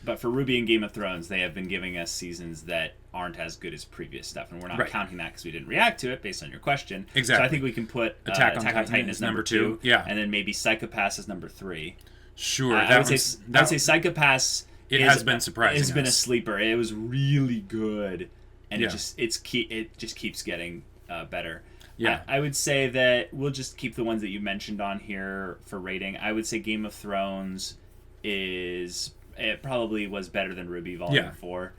But for Ruby and Game of Thrones, they have been giving us seasons that aren't as good as previous stuff, and we're not counting that because we didn't react to it based on your question. Exactly. So I think we can put Attack on Titan as number 2, yeah, and then maybe Psycho-Pass as number 3. Sure. I would say Psycho-Pass. It has been surprising. It's been a sleeper. It was really good, and it just keeps getting better. Yeah, I would say that we'll just keep the ones that you mentioned on here for rating. I would say Game of Thrones probably was better than Ruby Volume 4.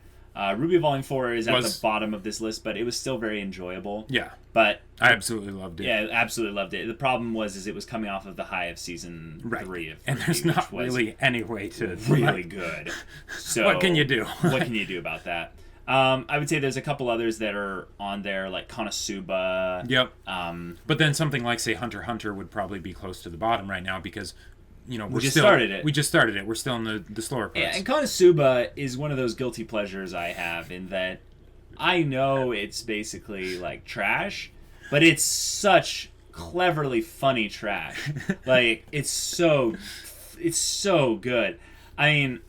Ruby Volume 4 is at the bottom of this list, but it was still very enjoyable. Yeah. But I absolutely loved it. Yeah, absolutely loved it. The problem was it was coming off of the high of season 3 of and there's not really any way to really good. So what can you do? What can you do about that? I would say there's a couple others that are on there, like Konosuba. Yep. But then something like, say, Hunter x Hunter would probably be close to the bottom right now because, we just started it. We're still in the slower parts. Yeah, and Konosuba is one of those guilty pleasures I have in that I know it's basically like trash, but it's such cleverly funny trash. Like it's so good. I mean,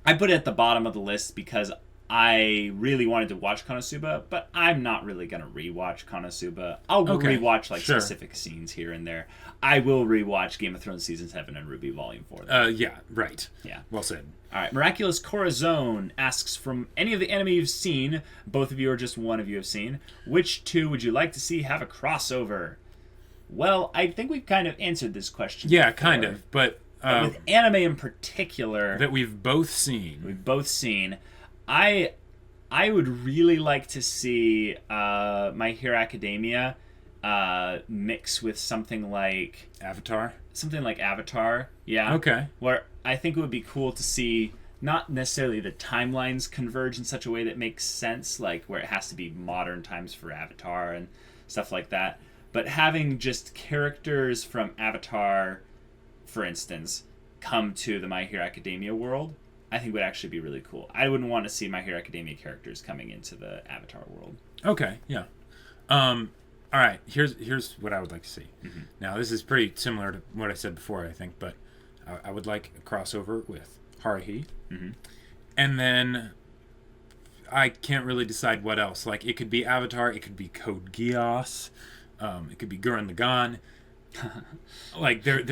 I put it at the bottom of the list because I really wanted to watch Konosuba, but I'm not really going to rewatch Konosuba. I'll rewatch specific scenes here and there. I will rewatch Game of Thrones Season 7 and Ruby Volume 4. Yeah, right. Yeah. Well said. All right. Miraculous Corazon asks, from any of the anime you've seen, both of you or just one of you have seen, which two would you like to see have a crossover? Well, I think we've kind of answered this question before. Kind of, but with anime in particular that we've both seen. I would really like to see My Hero Academia mix with something like Avatar. Yeah. Okay. Where I think it would be cool to see not necessarily the timelines converge in such a way that makes sense, like where it has to be modern times for Avatar and stuff like that, but having just characters from Avatar, for instance, come to the My Hero Academia world, I think would actually be really cool. I wouldn't want to see My Hero Academia characters coming into the Avatar world. Okay, yeah. All right, here's what I would like to see. Mm-hmm. Now, this is pretty similar to what I said before, I think, but I would like a crossover with Haruhi. Mm-hmm. And then I can't really decide what else. Like, it could be Avatar, it could be Code Geass, it could be Gurren Lagann. Like they're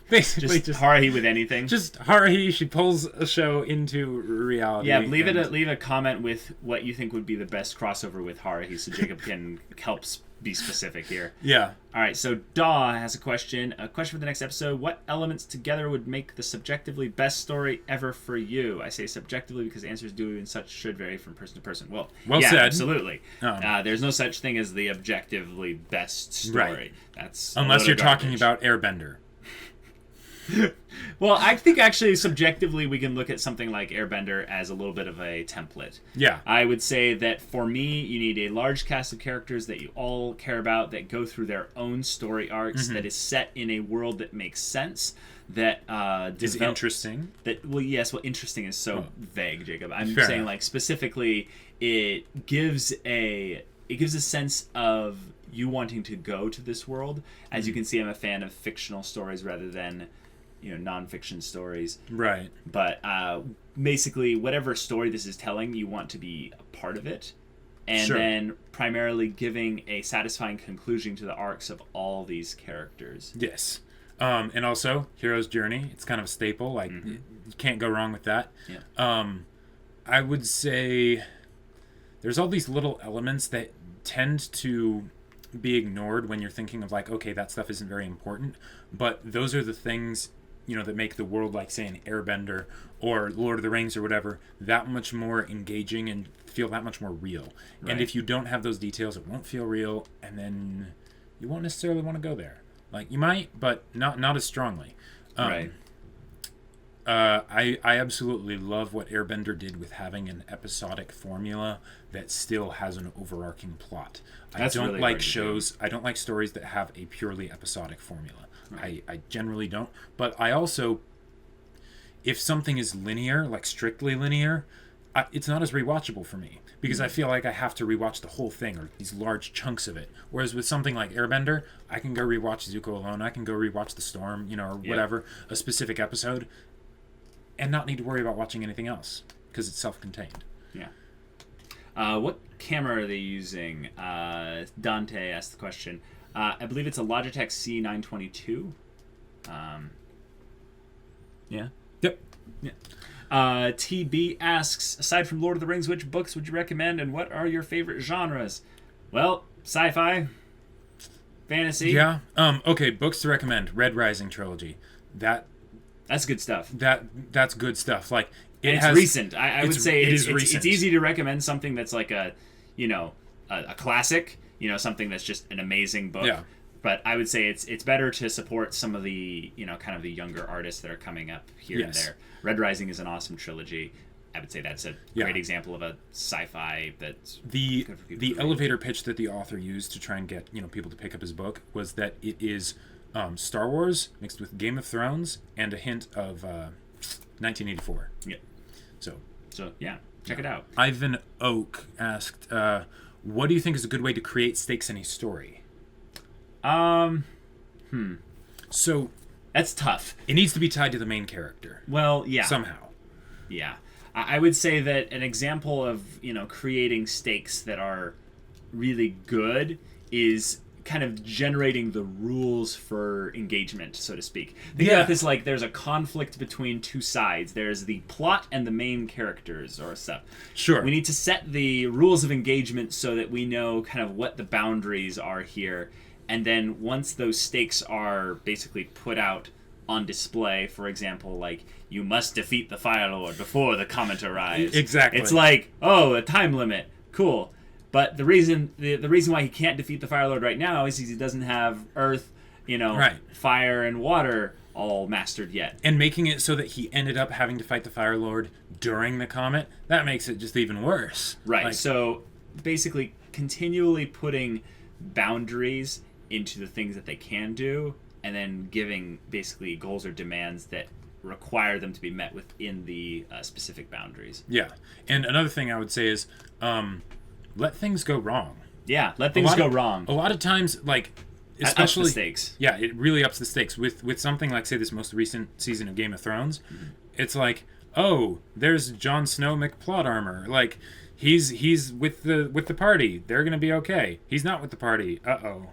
basically just Haruhi with anything. Just Haruhi. She pulls a show into reality. Yeah, leave a comment with what you think would be the best crossover with Haruhi, so Jacob can help be specific here. Yeah. All right. So Daw has a question. A question for the next episode. What elements together would make the subjectively best story ever for you? I say subjectively because answers do and such should vary from person to person. Well yeah, said. Absolutely. There's no such thing as the objectively best story. Right. That's unless you're talking about Airbender. Well, I think actually subjectively we can look at something like Airbender as a little bit of a template. Yeah. I would say that for me, you need a large cast of characters that you all care about, that go through their own story arcs, that is set in a world that makes sense, that is interesting. Interesting is so vague, Jacob. I'm saying like specifically it gives a sense of you wanting to go to this world. As you can see, I'm a fan of fictional stories rather than nonfiction stories. Right. But basically, whatever story this is telling, you want to be a part of it. And then primarily giving a satisfying conclusion to the arcs of all these characters. Yes. And also, Hero's Journey. It's kind of a staple. Like, you can't go wrong with that. Yeah. I would say there's all these little elements that tend to be ignored when you're thinking of like, okay, that stuff isn't very important. But those are the things, that make the world, like, say, an Airbender or Lord of the Rings or whatever, that much more engaging and feel that much more real. Right. And if you don't have those details, it won't feel real, and then you won't necessarily want to go there. Like, you might, but not as strongly. Right. I absolutely love what Airbender did with having an episodic formula that still has an overarching plot. I don't like shows. I don't like stories that have a purely episodic formula. Right. I generally don't. But I also, if something is linear, like strictly linear, it's not as rewatchable for me because I feel like I have to rewatch the whole thing or these large chunks of it. Whereas with something like Airbender, I can go rewatch Zuko Alone. I can go rewatch The Storm, or whatever, a specific episode, and not need to worry about watching anything else because it's self-contained. Yeah. What camera are they using? Dante asked the question. I believe it's a Logitech C922. Yeah. Yep. Yeah. TB asks, aside from Lord of the Rings, which books would you recommend, and what are your favorite genres? Well, sci-fi, fantasy. Yeah. Okay. Books to recommend: Red Rising trilogy. That's good stuff. That's good stuff. Like it's recent. I would say it's recent. It's easy to recommend something that's like a classic. Something that's just an amazing book. Yeah. But I would say it's better to support some of the kind of the younger artists that are coming up here and there. Red Rising is an awesome trilogy. I would say that's a great example of a sci-fi that's the elevator pitch that the author used to try and get people to pick up his book was that it is Star Wars mixed with Game of Thrones and a hint of 1984. Yeah. So yeah, check it out. Ivan Oak asked, what do you think is a good way to create stakes in a story? So that's tough. It needs to be tied to the main character. Well, yeah. Somehow. Yeah. I would say that an example of, creating stakes that are really good is kind of generating the rules for engagement, so to speak. Think about this like there's a conflict between two sides. There's the plot and the main characters or stuff. Sure. We need to set the rules of engagement so that we know kind of what the boundaries are here. And then once those stakes are basically put out on display, for example, like, you must defeat the Fire Lord before the comet arrives. Exactly. It's like, a time limit. Cool. But the reason why he can't defeat the Fire Lord right now is he doesn't have Earth, fire and water all mastered yet. And making it so that he ended up having to fight the Fire Lord during the comet, that makes it just even worse. Right. So basically continually putting boundaries into the things that they can do, and then giving basically goals or demands that require them to be met within the specific boundaries. Yeah. And another thing I would say is let things go wrong. Yeah, let things go wrong. A lot of times, like, especially... Ups the stakes. Yeah, it really ups the stakes. With something like, say, this most recent season of Game of Thrones, it's like, oh, there's Jon Snow McPlot armor. Like, he's with the party. They're going to be okay. He's not with the party. Uh-oh.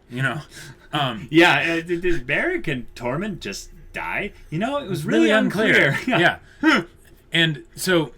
Did Beric and Tormund just die? It was really unclear. Yeah. And so...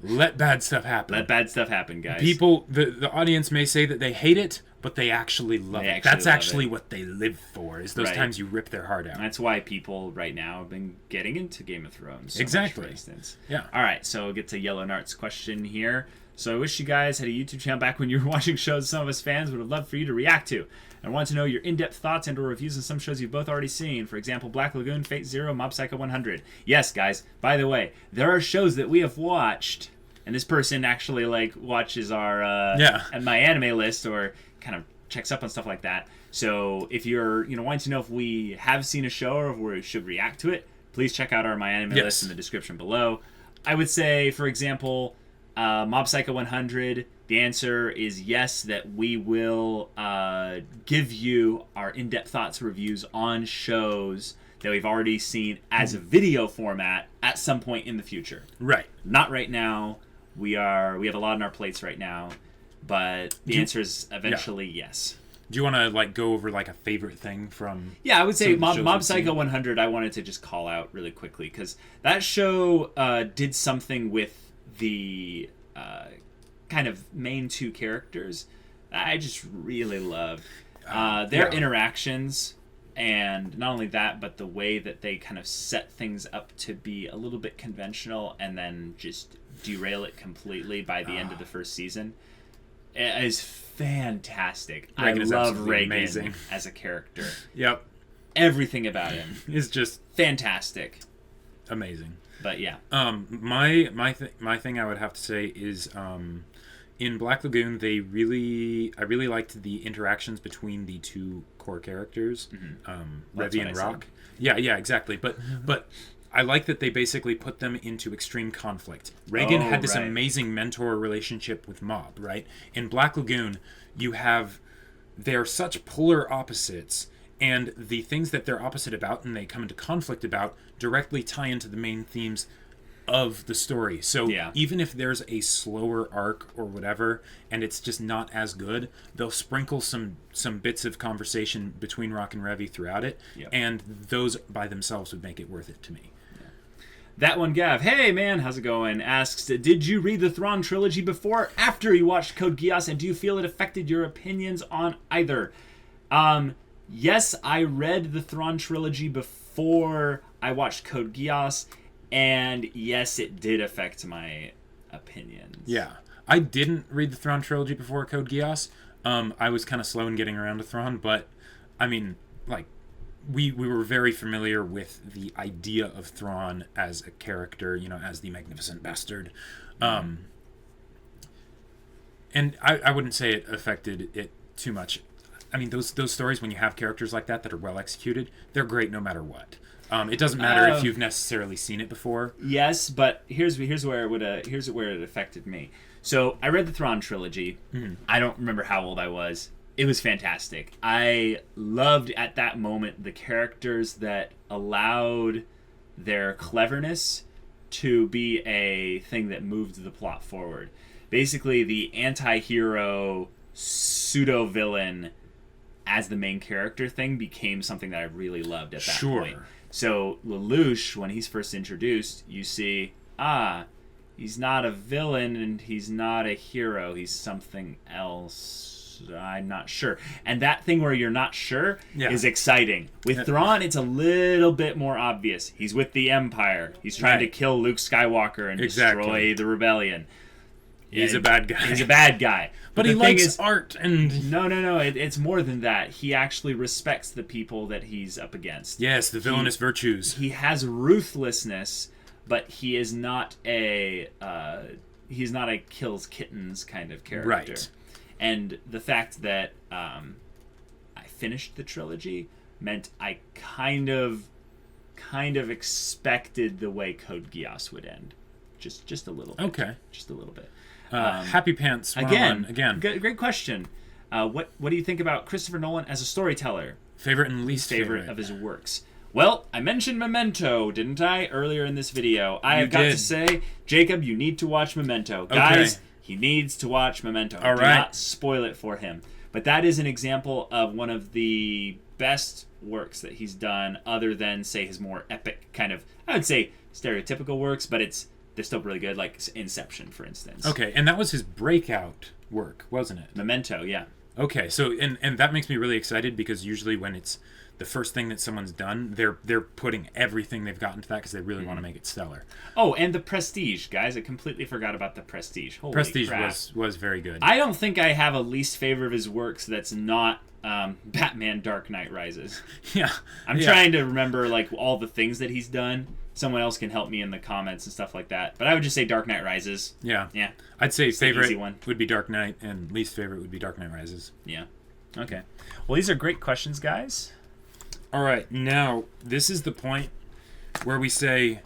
let bad stuff happen. Let bad stuff happen, guys. People, the audience may say that they hate it, but they actually love it. That's actually what they live for, is those times you rip their heart out. That's why people right now have been getting into Game of Thrones. So exactly. Much, for instance. Yeah. All right, so we'll get to Yellow Nart's question here. So I wish you guys had a YouTube channel back when you were watching shows some of us fans would have loved for you to react to. I want to know your in-depth thoughts and or reviews on some shows you've both already seen. For example, Black Lagoon, Fate Zero, Mob Psycho 100. Yes, guys, by the way, there are shows that we have watched... and this person actually watches our at MyAnimeList or kind of checks up on stuff like that. So if you're wanting to know if we have seen a show or if we should react to it, please check out our MyAnimeList in the description below. I would say, for example, Mob Psycho 100. The answer is yes. That we will give you our in-depth thoughts reviews on shows that we've already seen as a video format at some point in the future. Right. Not right now. We have a lot on our plates right now, but the answer is eventually yes. Do you want to like go over like a favorite thing from? Yeah, I would say Mob Psycho 100. I wanted to just call out really quickly because that show did something with the kind of main two characters. I just really loved their interactions, and not only that, but the way that they kind of set things up to be a little bit conventional and then just derail it completely by the end of the first season. It is fantastic. I love Reagan amazing as a character. Yep. Everything about him is just fantastic. Amazing. But yeah. My thing I would have to say is in Black Lagoon I really liked the interactions between the two core characters, Revy and Rock. Yeah, exactly. But I like that they basically put them into extreme conflict. Reagan had this amazing mentor relationship with Mob, right? In Black Lagoon, they're such polar opposites, and the things that they're opposite about and they come into conflict about directly tie into the main themes of the story. So even if there's a slower arc or whatever, and it's just not as good, they'll sprinkle some bits of conversation between Rock and Revy throughout it, and those by themselves would make it worth it to me. That one, Gav, hey man, how's it going? Asks, did you read the Thrawn trilogy before or after you watched Code Geass, and do you feel it affected your opinions on either? Yes, I read the Thrawn trilogy before I watched Code Geass, and yes, it did affect my opinions. Yeah, I didn't read the Thrawn trilogy before Code Geass. I was kind of slow in getting around to Thrawn, but I mean, like, we were very familiar with the idea of Thrawn as a character, as the Magnificent Bastard. And I wouldn't say it affected it too much. I mean, those stories, when you have characters like that are well executed, they're great no matter what. It doesn't matter if you've necessarily seen it before. Yes, but here's where it affected me. So I read the Thrawn trilogy. I don't remember how old I was. It was fantastic. I loved at that moment the characters that allowed their cleverness to be a thing that moved the plot forward. Basically, the anti-hero pseudo-villain as the main character thing became something that I really loved at that point. So Lelouch, when he's first introduced, you see, he's not a villain and he's not a hero. He's something else. I'm not sure. And that thing where you're not sure is exciting. With Thrawn, it's a little bit more obvious. He's with the Empire. He's trying to kill Luke Skywalker and destroy the rebellion. He's a bad guy. He's a bad guy. But he likes art and... No. It's more than that. He actually respects the people that he's up against. Yes, the villainous virtues. He has ruthlessness, but he is not a kills kittens kind of character. Right. And the fact that I finished the trilogy meant I kind of expected the way Code Geass would end, just a little bit. Okay, just a little bit. Happy Pants again. Great question. What do you think about Christopher Nolan as a storyteller? Favorite and least favorite of his works. Well, I mentioned Memento, didn't I, earlier in this video? I have got to say, Jacob, you need to watch Memento, guys. He needs to watch Memento. Do not spoil it for him. But that is an example of one of the best works that he's done, other than, say, his more epic kind of, I would say, stereotypical works, but they're still really good, like Inception, for instance. Okay, and that was his breakout work, wasn't it? Memento, yeah. Okay, so, and that makes me really excited, because usually when it's the first thing that someone's done, they're putting everything they've got into that because they really want to make it stellar. Oh, and The Prestige, guys. I completely forgot about The Prestige. Holy Prestige crap. was very good. I don't think I have a least favorite of his works that's not Batman Dark Knight Rises. Yeah. I'm trying to remember like all the things that he's done. Someone else can help me in the comments and stuff like that. But I would just say Dark Knight Rises. Yeah. Yeah. I'd say favorite would be Dark Knight, and least favorite would be Dark Knight Rises. Yeah. Okay. Well, these are great questions, guys. All right, now this is the point where we say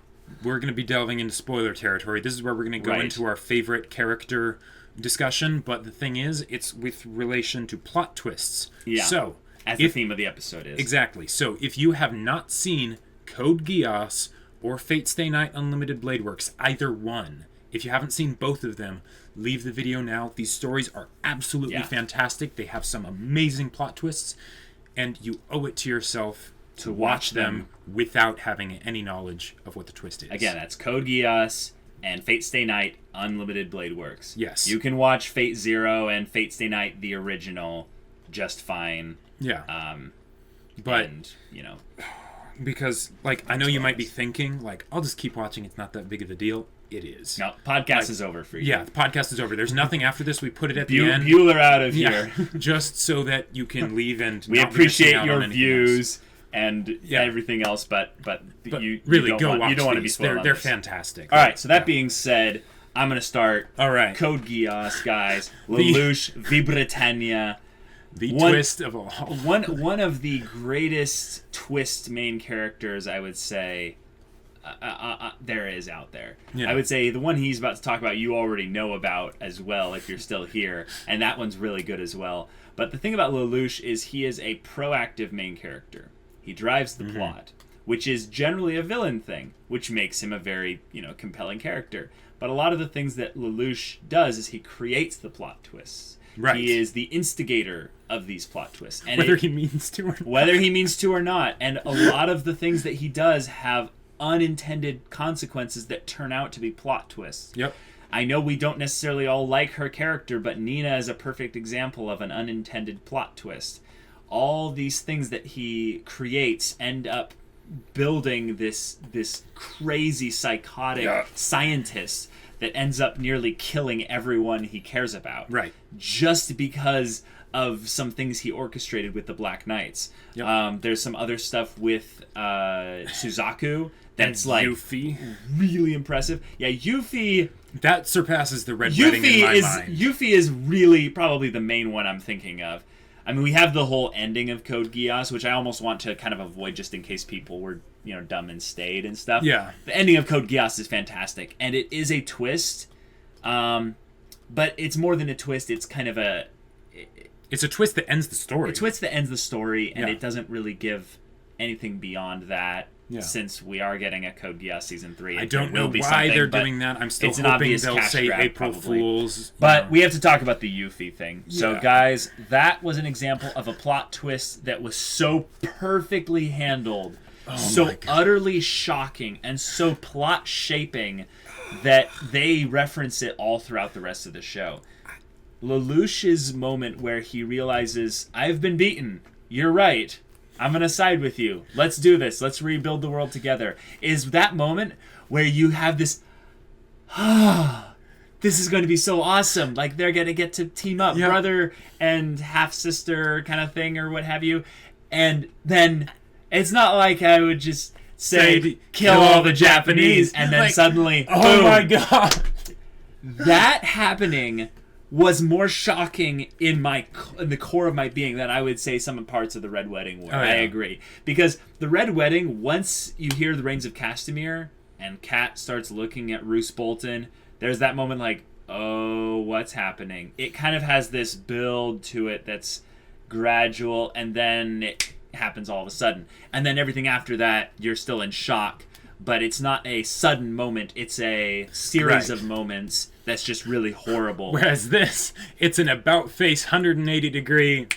we're going to be delving into spoiler territory. This is where we're going to go into our favorite character discussion, but the thing is, it's with relation to plot twists. Yeah, so, as the theme of the episode is. Exactly. So if you have not seen Code Geass or Fate Stay Night Unlimited Blade Works. Either one. If you haven't seen both of them, leave the video now. These stories are absolutely fantastic. They have some amazing plot twists, and you owe it to yourself to watch them without having any knowledge of what the twist is. Again, that's Code Geass and Fate Stay Night Unlimited Blade Works. Yes. You can watch Fate Zero and Fate Stay Night, the original, just fine. Yeah. But, and, you know... Because, like, I know you might be thinking, like, I'll just keep watching. It's not that big of a deal. It is. No, podcast is over for you. Yeah, the podcast is over. There's nothing after this. We put it at the end. Bueller out of here. Just so that you can leave and we appreciate your views and everything else, but you really don't go want, watch you don't want to be these. spoiled. They're fantastic. All right, so that being said, I'm going to start. All right. Code Geass, guys. Lelouch, V. Britannia. The twist of all. One of the greatest twist main characters, I would say, there is out there. Yeah. I would say the one he's about to talk about, you already know about as well if you're still here, and that one's really good as well. But the thing about Lelouch is he is a proactive main character. He drives the plot, which is generally a villain thing, which makes him a very, compelling character. But a lot of the things that Lelouch does is he creates the plot twists. Right. He is the instigator of these plot twists. And whether he means to or not. Whether he means to or not. And a lot of the things that he does have unintended consequences that turn out to be plot twists. Yep. I know we don't necessarily all like her character, but Nina is a perfect example of an unintended plot twist. All these things that he creates end up building this crazy psychotic scientist that ends up nearly killing everyone he cares about. Right. Just because of some things he orchestrated with the Black Knights. Yep. There's some other stuff with Suzaku that's like Yuffie. Really impressive. Yeah, Yuffie... That surpasses the Red Wedding in my mind. Yuffie is really probably the main one I'm thinking of. I mean, we have the whole ending of Code Geass, which I almost want to kind of avoid just in case people were, dumb and stayed and stuff. Yeah. The ending of Code Geass is fantastic, and it is a twist, but it's more than a twist. It's kind of it's a twist that ends the story. A twist that ends the story, and it doesn't really give anything beyond that. Yeah. Since we are getting a Code Geass Season 3. I don't know why they're doing that. I'm still hoping they'll say April Fools. But we have to talk about the Yuffie thing. Yeah. So, guys, that was an example of a plot twist that was so perfectly handled, so utterly shocking, and so plot-shaping that they reference it all throughout the rest of the show. Lelouch's moment where he realizes, I've been beaten. You're right. I'm going to side with you. Let's do this. Let's rebuild the world together. Is that moment where you have this, this is going to be so awesome. Like, they're going to get to team up, brother and half-sister kind of thing or what have you. And then it's not like I would just say, kill all the Japanese, and then suddenly, oh my God. That happening was more shocking in the core of my being than I would say some parts of the Red Wedding were. I agree. Because the Red Wedding, once you hear the Reigns of Castamere and Kat starts looking at Roose Bolton, there's that moment like, oh, what's happening? It kind of has this build to it that's gradual, and then it happens all of a sudden. And then everything after that, you're still in shock. But it's not a sudden moment. It's a series of moments that's just really horrible. Whereas this, it's an about-face 180-degree...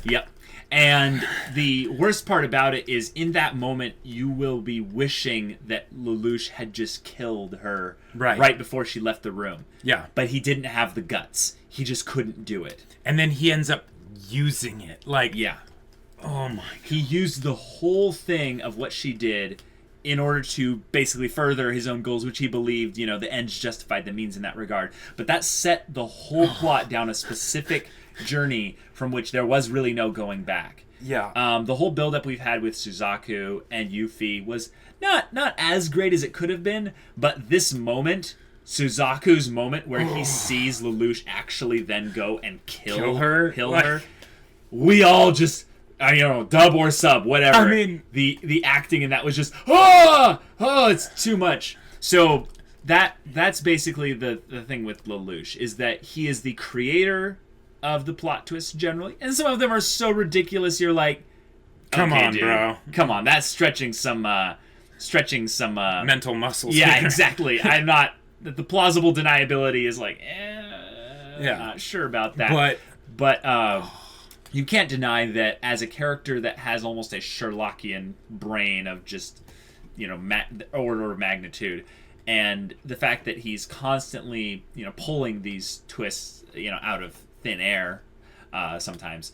Yep. And the worst part about it is in that moment, you will be wishing that Lelouch had just killed her right before she left the room. Yeah. But he didn't have the guts. He just couldn't do it. And then he ends up using it. Like, yeah. Oh my God. He used the whole thing of what she did in order to basically further his own goals, which he believed, the ends justified the means in that regard. But that set the whole plot down a specific journey from which there was really no going back. Yeah. The whole build-up we've had with Suzaku and Yuffie was not as great as it could have been, but this moment, Suzaku's moment where he sees Lelouch actually then go and kill her, we all just... dub or sub, whatever. I mean... The acting in that was just, it's too much. So that's basically the thing with Lelouch, is that he is the creator of the plot twists generally. And some of them are so ridiculous, you're like, Come okay, on, dude. bro. Come on, that's stretching some mental muscles. Yeah, here. exactly. I'm not. The plausible deniability is like, not sure about that. But you can't deny that as a character that has almost a Sherlockian brain of just, order of magnitude, and the fact that he's constantly, pulling these twists, out of thin air, sometimes.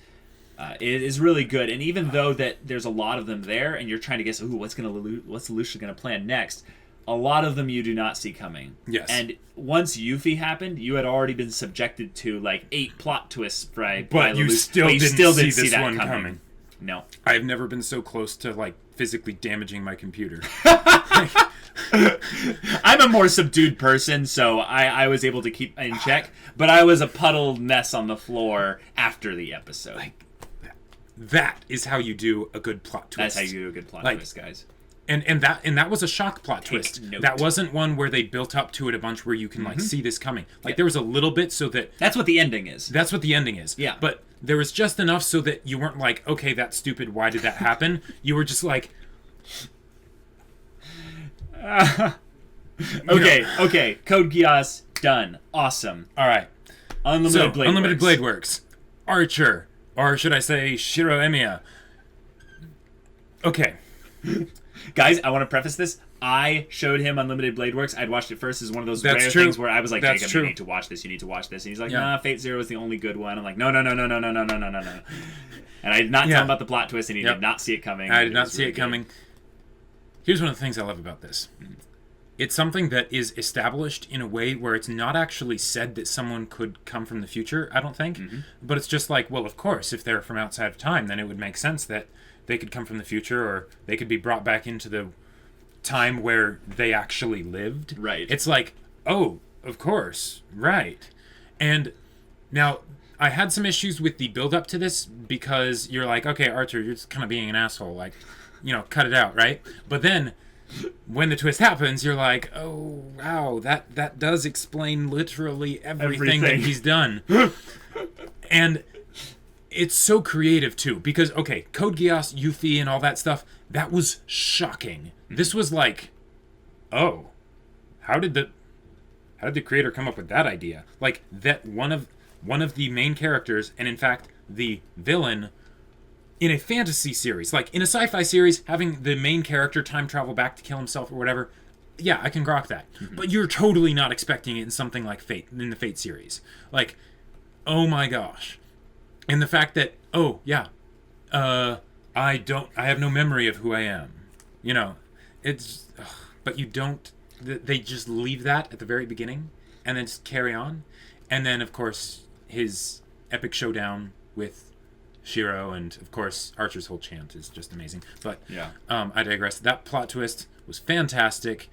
It is really good, and even though that there's a lot of them there, and you're trying to guess, what's Lucia gonna plan next? A lot of them you do not see coming. Yes. And once Yuffie happened, you had already been subjected to like 8 plot twists but you still didn't see this one coming. No. I've never been so close to like physically damaging my computer. I'm a more subdued person, so I was able to keep in check, but I was a puddled mess on the floor after the episode. That is how you do a good plot twist. That's how you do a good plot twist, guys. And that was a shock plot twist. Note. That wasn't one where they built up to it a bunch where you can see this coming. There was a little bit so that that's what the ending is. That's what the ending is. Yeah. But there was just enough so that you weren't like, okay, that's stupid. Why did that happen? You were just like, okay. Code Geass done. Awesome. All right. Unlimited Blade Works. Archer. Or should I say Shiro Emiya? Okay. Guys, I want to preface this. I showed him Unlimited Blade Works. I'd watched it first as one of those rare things where I was like, Jacob, you need to watch this. You need to watch this. And he's like, nah, Fate Zero is the only good one. I'm like, no. And I did not tell him about the plot twist, and he did not see it coming. I did not see it coming. Here's one of the things I love about this. It's something that is established in a way where it's not actually said that someone could come from the future, I don't think. But it's just like, well, of course, if they're from outside of time, then it would make sense that they could come from the future, or they could be brought back into the time where they actually lived. Right. It's like, oh, of course, right. And now, I had some issues with the build-up to this, because you're like, okay, Archer, you're just kind of being an asshole. Like, cut it out, right? But then when the twist happens, you're like, oh, wow, that does explain literally everything that he's done. And it's so creative, too, because, okay, Code Geass, Yuffie, and all that stuff, that was shocking. This was like, oh, how did the creator come up with that idea? Like, that one of the main characters, and in fact, the villain, in a fantasy series, like in a sci-fi series, having the main character time travel back to kill himself or whatever, yeah, I can grok that. But you're totally not expecting it in something like Fate, in the Fate series. Like, oh my gosh. And the fact that, oh, yeah, I have no memory of who I am. It's, but you don't, they just leave that at the very beginning and then just carry on. And then, of course, his epic showdown with Shiro, and of course Archer's whole chant is just amazing. But I digress. That plot twist was fantastic.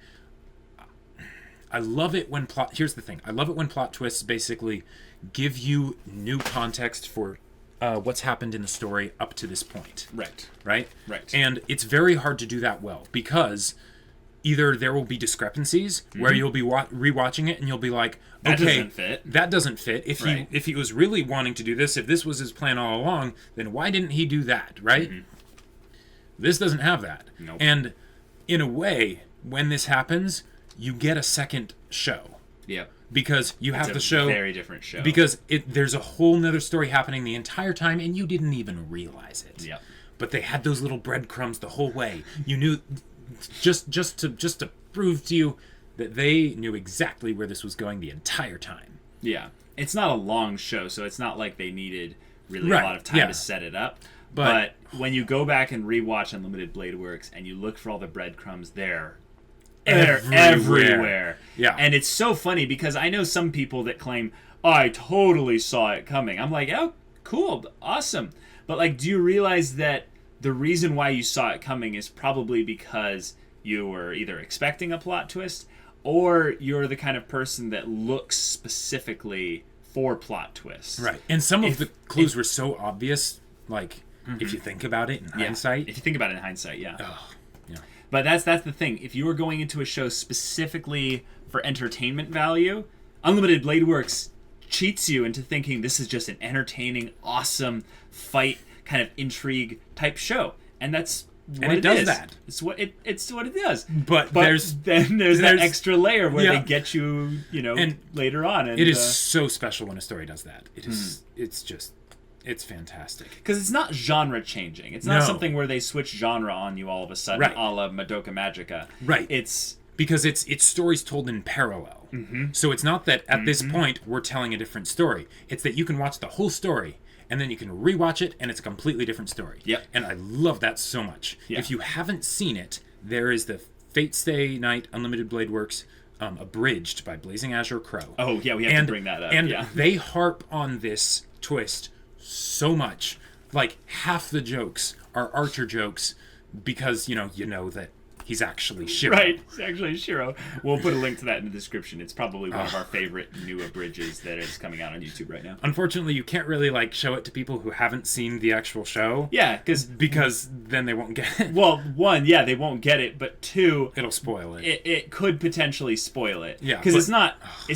I love it when here's the thing. I love it when plot twists basically give you new context for what's happened in the story up to this point. Right. And it's very hard to do that well, because either there will be discrepancies where you'll be rewatching it and you'll be like, okay, that doesn't fit. If he was really wanting to do this, if this was his plan all along, then why didn't he do that, right? This doesn't have that. Nope. And in a way, when this happens, you get a second show. Yep. Because you have the show. Very different show. Because there's a whole nother story happening the entire time, and you didn't even realize it. Yep. But they had those little breadcrumbs the whole way. You knew, just to prove to you that they knew exactly where this was going the entire time. Yeah. It's not a long show, so it's not like they needed really a lot of time to set it up. But when you go back and rewatch Unlimited Blade Works and you look for all the breadcrumbs there, they're everywhere. Yeah. And it's so funny because I know some people that claim, I totally saw it coming. I'm like, oh, cool, awesome. But like, do you realize that the reason why you saw it coming is probably because you were either expecting a plot twist, or you're the kind of person that looks specifically for plot twists. Right. And some of the clues were so obvious, like, if you think about it in hindsight. If you think about it in hindsight, yeah. Oh, yeah. But that's the thing. If you were going into a show specifically for entertainment value, Unlimited Blade Works cheats you into thinking this is just an entertaining, awesome fight kind of intrigue type show. and that's what and it does is. that. It's what it does. But there's that extra layer where they get you, and later on. And it is so special when a story does that. It is. It's fantastic. Because it's not genre changing. It's not something where they switch genre on you all of a sudden, a la Madoka Magica. Right. It's because it's stories told in parallel. So it's not that at this point we're telling a different story. It's that you can watch the whole story and then you can rewatch it and it's a completely different story. Yep. And I love that so much. Yeah. If you haven't seen it, there is the Fate Stay Night Unlimited Blade Works abridged by Blazing Azure Crow. Oh yeah, we have to bring that up. And they harp on this twist so much. Like half the jokes are Archer jokes because you know that he's actually Shiro. Right, he's actually Shiro. We'll put a link to that in the description. It's probably one of our favorite new abridges that is coming out on YouTube right now. Unfortunately, you can't really show it to people who haven't seen the actual show. Yeah, because then they won't get it. Well, one, yeah, they won't get it, but two, it'll spoil it. It could potentially spoil it. Yeah, because it's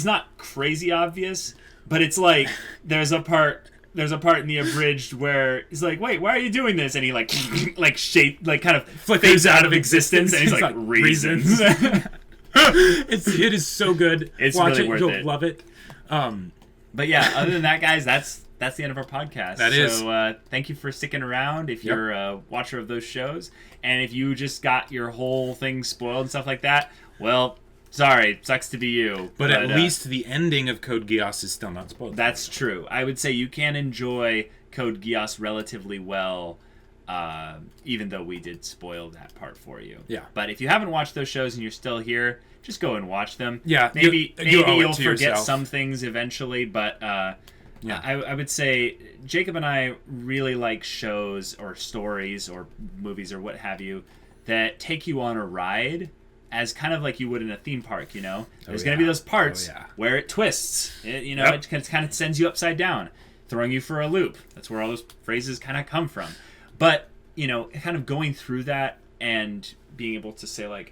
not crazy obvious, but it's like there's a part in the abridged where he's like, "Wait, why are you doing this?" And he kind of fades out of existence, and he's like, "Reasons." It is so good. Watch really worth you'll it. Love it. But yeah, other than that, guys, that's the end of our podcast. So thank you for sticking around. If you're a watcher of those shows, and if you just got your whole thing spoiled and stuff like that, well. Sorry, sucks to be you. But at least the ending of Code Geass is still not spoiled. That's true. I would say you can enjoy Code Geass relatively well, even though we did spoil that part for you. Yeah. But if you haven't watched those shows and you're still here, just go and watch them. Yeah. Maybe you'll forget yourself. some things eventually, but I would say Jacob and I really like shows or stories or movies or what have you that take you on a ride as kind of like you would in a theme park, There's going to be those parts where it twists. It kind of sends you upside down, throwing you for a loop. That's where all those phrases kind of come from. But, kind of going through that and being able to say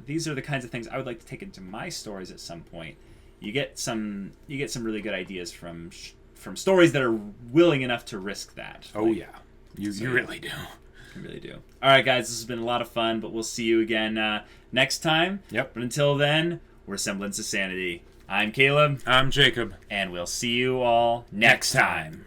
these are the kinds of things I would like to take into my stories at some point. You get some really good ideas from stories that are willing enough to risk that. Oh, yeah. You really do. I really do. All right, guys, this has been a lot of fun, but we'll see you again next time. Yep. But until then, we're Semblance of Sanity. I'm Caleb. I'm Jacob. And we'll see you all next time.